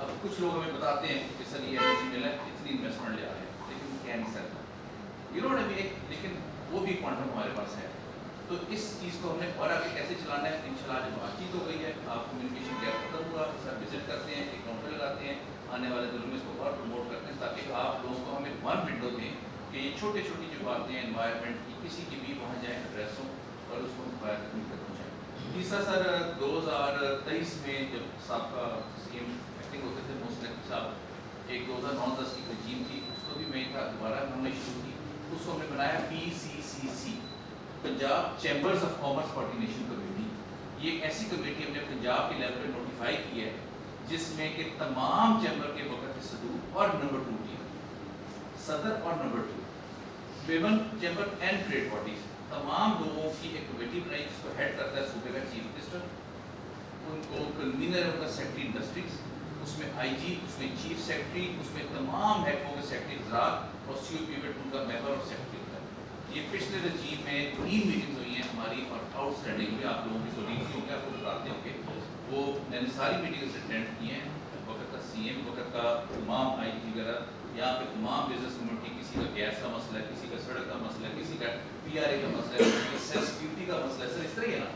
اب کچھ لوگ ہمیں بتاتے ہیں کہ سر یہ ایسی مل ہے اتنی انویسٹمنٹ لے آ رہے ہیں, لیکن کہہ نہیں سکتا یہ نوٹ ابھی لیکن وہ بھی کوانٹم ہمارے پاس ہے. تو اس چیز کو ہم نے اور آگے کیسے چلانا ہے, انشاءاللہ جب بات چیت ہو گئی ہے, آپ کمیونیکیشن گیپ ختم ہوا, سر وزٹ کرتے ہیں, ایک کاؤنٹر لگاتے ہیں, آنے والے دنوں میں اس کو اور پروموٹ کرتے ہیں تاکہ آپ لوگوں کو ہمیں ون ونڈو دیں کہ یہ چھوٹی چھوٹی جو باتیں ہیں انوائرمنٹ کی کسی کی بھی وہاں جائیں ایڈریس ہوں اور اس کو باہر تک پہنچائیں. تیسرا سر 2023 میں جب سابقہ سی ایم ایکٹنگ ہوتے تھے مسلم صاحب, ایک 2009-10 کی تنظیم تھی, اس کو بھی میں تھا دوبارہ ہم نے شروع کی, اس کو ہم نے بنایا PCCC, Punjab chambers of commerce coordination committee. یہ ایک ایسی کمیٹی ہم نے پنجاب کے لیول پہ نوٹیفائی کی ہے جس میں کہ تمام چیمبر کے وقت کے صدور اور نمبر 2 کی صدر اور number 2 women chamber and trade bodies, تمام لوگوں کی ایک کمیٹی بنائی جس کو ہیڈ کرتا ہے صوبے کا چیف منسٹر, ان کو کنوینر ہے ان کا سیکرٹری انڈسٹریز, اس میں IG, اس میں چیف سیکرٹری, اس میں تمام ہیڈوں کے سیکرٹری حضرات اور COP میں ان کا ممبر اور سیکرٹری ہوتا ہے. یہ پچھلے رجیم میں 3 میٹنگز ہوئی ہیں ہماری اور آؤٹ اسٹینڈنگ ہوئی, آپ لوگوں کی تو ریچ ہوں گے, آپ کو بتاتے ہوں گے, وہ میں نے ساری میٹنگز اٹینڈ کی ہیں. وقت کا CM, وقت کا تمام IG وغیرہ, یہاں پہ تمام بزنس کمیونٹی, کسی کا گیس کا مسئلہ ہے, کسی کا سڑک کا مسئلہ ہے, کسی کا PRA کا مسئلہ ہے, کسی کا سیلف سیکورٹی کا مسئلہ ہے, سر اس طرح ہی ہے نا.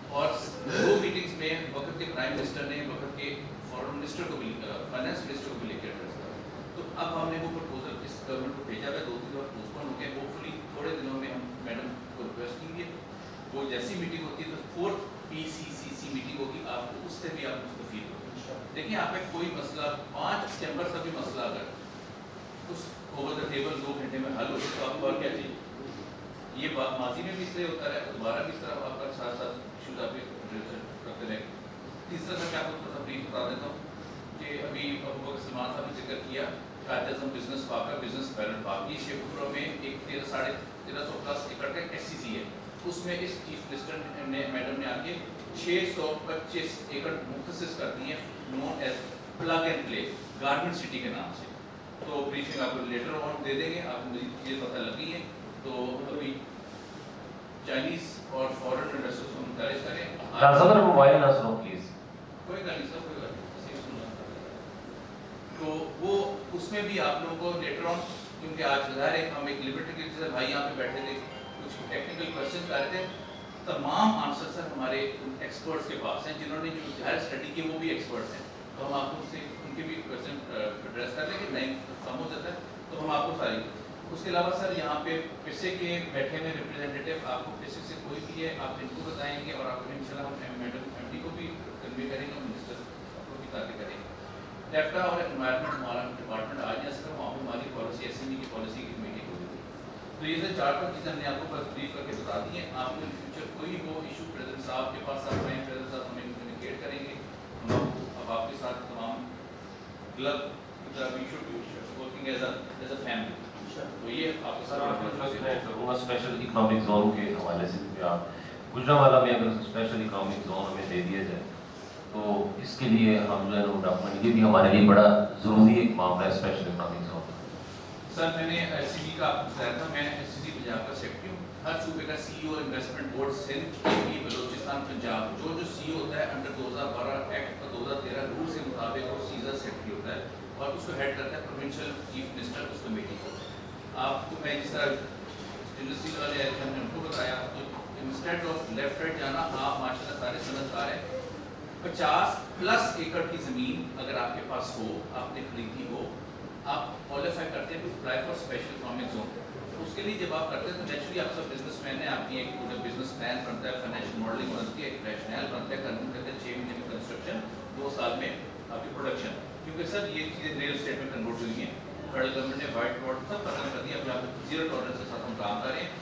اور 2 میٹنگز میں وقت کے پرائم منسٹر نے وقت کے فارن منسٹر کو بھی, فائنانس منسٹر کو بھی لے کے ایڈریس کرا. تو اب ہم نے وہ پرپوزل اس گورنمنٹ کو بھیجا ہے, 2-3 بار پوسٹپون ہو گئے, ہوپ فلی تھوڑے دنوں میں ہم میڈم کو ریکویسٹ کی ہے, وہ جیسی میٹنگ ہوتی ہے تو 4th PCCC میٹنگ ہوگی, آپ کو اس سے بھی آپ مستفید ہو. دیکھیں آپ کا کوئی مسئلہ 5 چیمبر کا بھی مسئلہ اگر اس اوور دا ٹیبل 2 گھنٹے میں حل ہو تو آپ کو اور کیا چاہیے. یہ بات ماضی میں بھی اس طرح ہوتا ہے, دوبارہ بھی اس طرح آپ کا ساتھ ساتھ ایشوز آپ کرتے رہیں. تیسرا میں آپ کو تھوڑا سا بریف بتا دیتا ہوں کہ ابھی ابو بکر سلمان صاحب نے ذکر کیا قائد اعظم بزنس پارک کا, بزنس بیلنس پارک, یہ شیخ پورہ میں ایک 1350 ایکڑ کا SCC ہے. اس میں اس چیف منسٹر نے میڈم نے آ کے 625 ایکڑ مختص کر دی ہیں, known as plug and play garment city کے نام سے. تو بریفنگ آپ کو لیٹر آن دے دیں گے, آپ کو مزید چیزیں پتہ لگی ہیں. تو ابھی چائنیز اور فورن انویسٹرز کو انکریج کریں. موبائل نہ سنو پلیز. کوئی گل نہیں سر, کوئی گل نہیں. تو وہ اس میں بھی آپ لوگوں کو لیٹر آن, کیونکہ آج ظاہر ہے ہم ایک لبرٹی کے جیسے بھائی یہاں پہ بیٹھے تھے, کچھ ٹیکنیکل کوشچن کر رہے تھے, تمام آنسر سر ہمارے ایکسپرٹس کے پاس ہیں جنہوں نے جو ظاہر اسٹڈی کی وہ بھی ایکسپرٹس ہیں. تو ہم آپ کو سے ان کے بھی کوشچن ایڈریس کر لیں گے, نہیں کم ہو جاتا ہے تو ہم آپ کو ساری. اس کے علاوہ سر یہاں پہ پسے کے بیٹھے ہوئے ریپرزینٹیو آپ کو پسے سے کوئی بھی ہے آپ ان کو بتائیں گے, اور آپ کو انشاءاللہ ہم میڈم MD کو بھی کنوے کریں گے, منسٹر کو بھی تاکہ کریں گے. ٹیفٹا اور انوائرمنٹ ہمارا ڈپارٹمنٹ آ جائے سر, وہاں پہ ہماری پالیسی SME کی پالیسی کی میٹنگ ہوئی تھی. تو یہ سر 4-5 چیزیں ہم نے آپ کو بس بریف کر کے بتا دی ہیں. آپ کو ان فیوچر کوئی وہ ایشو پریزیڈنٹ صاحب کے پاس آپ رہیں, پریزیڈنٹ صاحب ہمیں کمیونیکیٹ کریں گے, ہم اب آپ کے ساتھ تمام کلب کی طرح we should working as a family. تو یہ آپ سر آپ کو اسپیشل اکنامک زون کے حوالے سے بھی آپ گجرانوالہ میں اگر اسپیشل اکنامک زون ہمیں دے دیا جائے تو اس کے لیے ہم جو ہے ڈاکومنٹ, یہ بھی ہمارے لیے بڑا ضروری ایک معاملہ ہے اسپیشل اکنامک زون. سر میں نے SCD کا آپ کو بتایا تھا, میں SCD پنجاب کا سیکرٹری ہوں. ہر صوبے کا CEO investment board Sindh, KP, Balochistan, Punjab, جو CEO ہوتا ہے انڈر 2012 ایکٹ اور 2013 رول کے مطابق وہ سیزر سیکرٹری ہوتا ہے, اور اس کو ہیڈ کرتا ہے پروونشل چیف منسٹر اس کمیٹی کو. آپ کو میں جس طرح یونیورسٹی والے ہم نے ان کو بتایا, تو انسٹیڈ آف لیفٹ رائٹ جانا, آپ ماشاء اللہ سارے صنعتکار ہیں, 50+ ایکڑ کی زمین اگر آپ کے پاس ہو, آپ نے خریدی ہو, آپ کوالیفائی کرتے ہیں to apply for special economic zone. اس کے لیے جب آپ کرتے ہیں تو نیچرلی آپ سب بزنس مین ہیں, آپ کی ایک پورا بزنس پلان بنتا ہے, فائنینشیل ماڈلنگ بنتی ہے, ایک ریشنل بنتا ہے, قانون کہتے ہیں 6 مہینے میں کنسٹرکشن, 2 سال میں آپ کی پروڈکشن. کیونکہ سر یہ چیزیں ریئل اسٹیٹ میں کنورٹ ہوئی ہیں, فیڈرل گورنمنٹ نے وائٹ بورڈ سب ختم کر دیا, اب یہاں پہ 0 ٹالرنس کے ساتھ ہم کام کر رہے ہیں.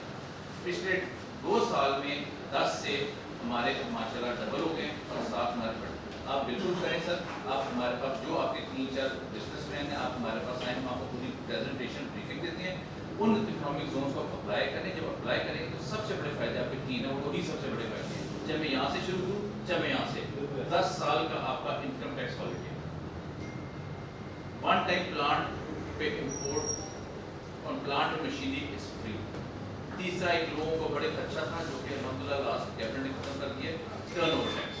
پچھلے 2 سال میں 10 سے ہمارے ماشاء اللہ ڈبل ہو گئے, اور 7 ہمارے بڑھے. آپ بالکل کریں سر, آپ ہمارے پاس جو آپ کے 3-4 بزنس مین ہیں, آپ ہمارے پاس آئیں, ہم آپ کو پوری پریزنٹیشن بریفنگ دیتے ہیں. ان اکنامک زونس کو آپ اپلائی کریں, جب اپلائی کریں گے تو سب سے بڑے فائدے آپ کے 3 ہیں, وہی سب سے بڑے فائدے ہیں. چاہے میں یہاں سے شروع کروں, چاہے میں یہاں سے 10 سال کا آپ کا income tax holiday, 1 time plant پہ امپورٹ اور پلانٹ مشینری از فری. تیسرا ایک لوگوں کو بڑے خدشہ تھا جو کہ الحمدللہ لاسٹ کیبنٹ نے ختم کر دیا, turn over tax.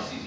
SCG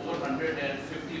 450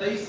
23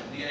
FDI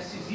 SCG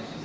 SCG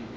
UK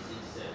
26-7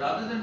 rather than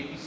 APC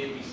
ABC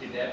TDAP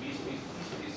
20-30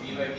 BYD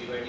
BYD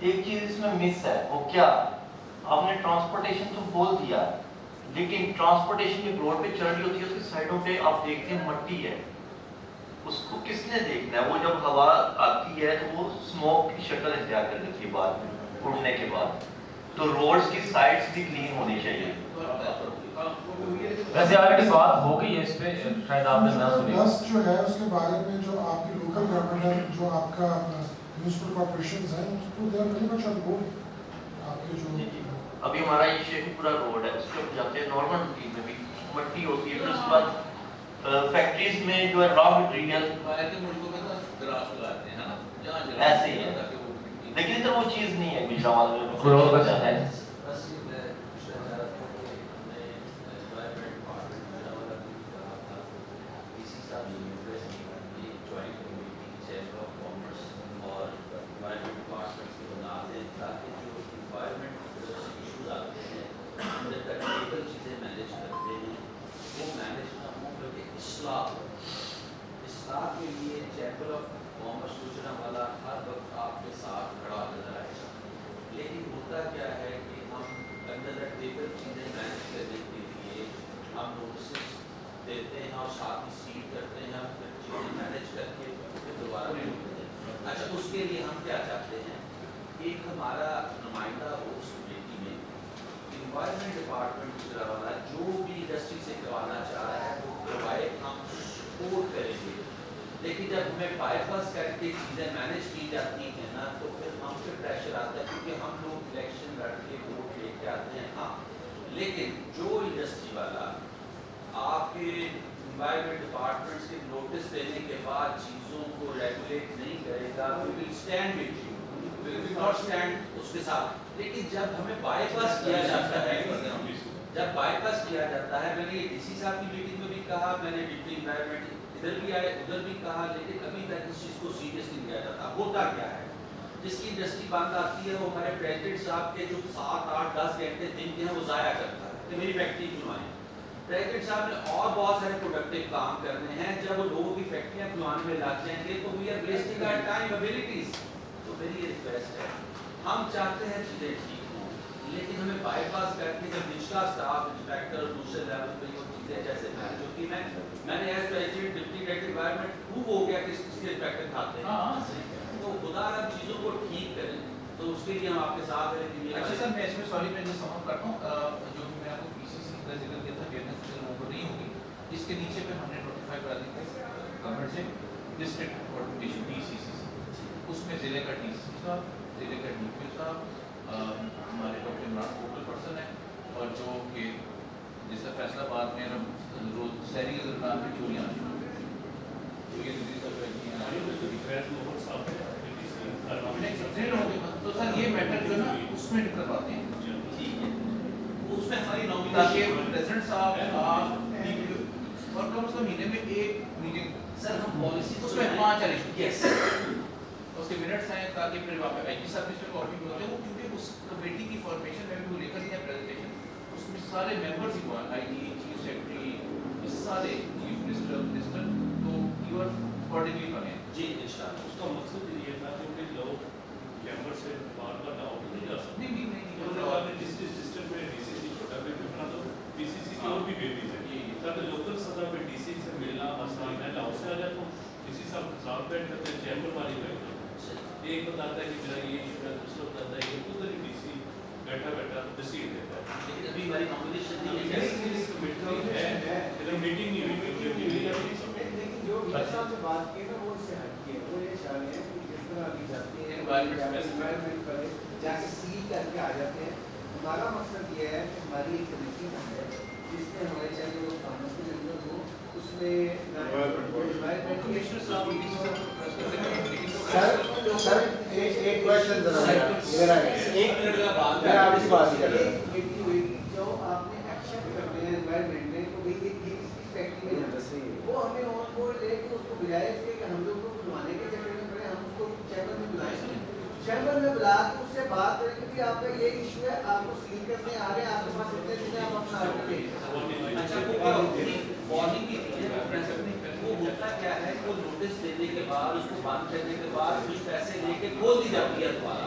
ایک چیز اس میں مس ہے، وہ کیا؟ آپ نے ٹرانسپورٹیشن تو بول دیا، لیکن ٹرانسپورٹیشن کی روڈ پہ چل رہی ہوتی ہے، اس کی سائڈوں پہ آپ دیکھتے ہیں مٹی ہے، اس کو کس نے دیکھنا ہے؟ وہ جب ہوا آتی ہے تو وہ اسموک کی شکل اختیار کر لیتی ہے بعد میں اڑنے کے بعد. تو روڈز کی سائڈس بھی کلین ہونی چاہیے. ویسے آلریڈی بات ہو گئی ہے اس پہ، شاید آپ نے نہ سنی. ڈسٹ جو ہے اس کے بارے میں جو آپ کی لوکل گورنمنٹ ہے، جو آپ کا میونسپل کارپوریشنز ہیں، اس کو they are very much on board. آپ کے جو ابھی ہمارا یہ شیخو پورا روڈ ہے، اس پہ جاتے ہیں نارمل روٹین میں بھی مٹی ہوتی ہے، پھر اس کے بعد فیکٹریز میں جو ہے را مٹیریل ایسے ہی ہے، لیکن ادھر وہ چیز نہیں ہے. گجرات میں کوئی اور بچہ ہے؟ اصلاح کے لیے چیمبر آف کامرس گوجرانوالہ ہر وقت آپ کے ساتھ کھڑا نظر آئے گا، لیکن ہوتا کیا ہے کہ ہم انڈر دا ٹیبل چیزیں مینیج کرنے کے لیے ہم نوٹسز دیتے ہیں اور ساتھ ہی سیڈ کرتے ہیں، پھر چیزیں مینیج کر کے پھر دوبارہ ملتے ہیں. اچھا، اس کے لیے ہم کیا چاہتے ہیں؟ ایک ہمارا نمائندہ ہو اس کمیٹی میں، انوائرمنٹ ڈپارٹمنٹ گوجرانوالہ جو بھی انڈسٹری سے کروانا چاہ رہا ہے وہ کروائے، ہم سپورٹ کریں گے. لیکن جب ہمیں بائی پاس کر کے چیزیں مینیج کی جاتی ہیں نا، تو پھر ہم پہ پریشر آتا ہے، کیونکہ ہم لوگ الیکشن لڑ کے ووٹ لے کے آتے ہیں. ہاں، لیکن جو انڈسٹری والا آپ کے انوائرمنٹ ڈپارٹمنٹ کے نوٹس دینے کے بعد چیزوں کو ریگولیٹ نہیں کرے گا، we will stand with you, we will not stand اس کے ساتھ. لیکن جب ہمیں بائی پاس کیا جاتا ہے، جب بائی پاس کیا جاتا ہے، میں نے یہ ڈی سی صاحب کی میٹنگ میں بھی کہا، میں نے ڈپٹی انوائرمنٹ ادھر بھی آئے ادھر بھی کہا، لیکن ابھی تک اس چیز کو سیریس نہیں لیا جاتا. ہوتا کیا ہے؟ جس کی انڈسٹری بند آتی ہے وہ ہمارے پریزیڈنٹ صاحب کے جو 7, 8, 10 گھنٹے دن کے ہیں وہ ضائع کرتا ہے کہ میری فیکٹری کھلوائیں. پریزیڈنٹ صاحب نے اور بہت سارے پروڈکٹیو کام کرنے ہیں، جب وہ لوگوں کی فیکٹریاں کھلوانے میں لگ جائیں گے تو we are wasting our time abilities. تو میری یہ ریکویسٹ ہے، ہم چاہتے ہیں چیزیں ٹھیک ہوں، لیکن ہمیں بائی پاس کر کے جب نچلا اسٹاف انسپیکٹر اور دوسرے لیول پہ وہ چیزیں جیسے جو کہ میں نے as president deputy director environment پروو ہو گیا کہ اس کے انسپیکٹر کھاتے ہیں، تو خدا ہم چیزوں کو ٹھیک کریں. تو اس کے لیے ہم آپ کے ساتھ ہیں. اچھا سر، میں اس میں سوری میں سم اپ کرتا ہوں، جو کہ میں آپ کو پی سی سی کا ذکر کیا تھا، فیئرنیس لوگوں کو نہیں ہوگی، اس کے نیچے پہ ہم نے نوٹیفائی کرا دی تھی گورنمنٹ سے ڈسٹرکٹ کوآرڈینیشن ڈی سی سی سے، اس میں ضلع کا ڈی سی صاحب، ضلع کا ڈی پی صاحب، ہمارے ڈاکٹر عمران فوکل پرسن ہے، اور جو کہ جیسا فیصلہ آباد میں روز شہری کے درمیان میں چوریاں تو سر یہ میٹر جو ہے نا اس میں کرواتے ہیں. ٹھیک ہے، اس میں ہماری نومینیشن پریزیڈنٹ صاحب اور کم از کم مہینے میں ایک میٹنگ سر ہم پالیسی اس میں 5 ایشو یس اس کے منٹس ہیں تاکہ پھر وہاں پہ آئی پی صاحب اس میں کاپی بھی ہوتے ہیں، وہ کیونکہ اس کمیٹی کی فارمیشن میں بھی وہ لے کر دیا پریزنٹیشن، اس میں سارے ممبرز ہی ہوا، آئی جی، چیف سیکرٹری، سارے چیف منسٹر، تو یو آر اکارڈنگلی بنے. جی انشاءاللہ. اس کا مقصد یہ تھا کہ لوگ چیمبر سے بار بار آؤٹ نہیں جا سکتے. نہیں ڈسٹرکٹ سسٹم میں ڈی سی سی چھوٹا بیبی بنا دو، ڈی سی سی کی اور بھی بیبیز ہیں، تاکہ لوکل سطح پہ ڈی سی سے ملنا آسان. میں لاؤ سے آ جاتا ہوں، ڈی سی صاحب ساتھ بیٹھ کرتے ہیں، چیمبر والی بیٹھ ایک بتاتا ہے کہ میرا یہ ایشو ہے، دوسرا بتاتا ہے کہ ادھر ہی ڈی سی بیٹھا بیٹھا ڈسیڈ دیتا ہے. لیکن ابھی ہماری نامنیشن نہیں ہے، میٹنگ نہیں ہوئی. لیکن جو میرے صاحب سے بات کی نا وہ اس سے ہٹ کے وہ یہ چاہ رہے ہیں کہ جس طرح ابھی جاتے ہیں انوائرمنٹ پر جا کے سیل کر کے آ جاتے ہیں. ہمارا مقصد یہ ہے کہ ہماری ایک کمیٹی ہے جس میں ہمارے چاہیے وہ کامرس کے ممبر ہو، اس میں سر ایک کوشچن ذرا میرا ایک منٹ کا بات میں آپ سے بات کر رہا ہوں. کمیٹی ہوئی جو آپ نے ایکسیپٹ کرنے ہیں انوائرمنٹ میں تو بھائی یہ اس کی فیکٹری میں وہ ہمیں آن بورڈ لے کے اس کو بجائے اس کے کہ ہم لوگ کو بلوانے کے چکر میں پڑے، ہم اس کو چیمبر میں بلائیں، چیمبر میں بلا کے اس سے بات کریں کہ آپ کا یہ ایشو ہے، آپ کو سیل کرنے آ رہے ہیں، آپ کے پاس اتنے دن آپ اپنا آرڈر دیں. اچھا وہ وارننگ بھی دی ہے، وہ ہوتا کیا ہے، وہ نوٹس دینے کے بعد اس کو بند کرنے کے بعد کچھ پیسے لے کے کھول دی جاتی ہے دوبارہ.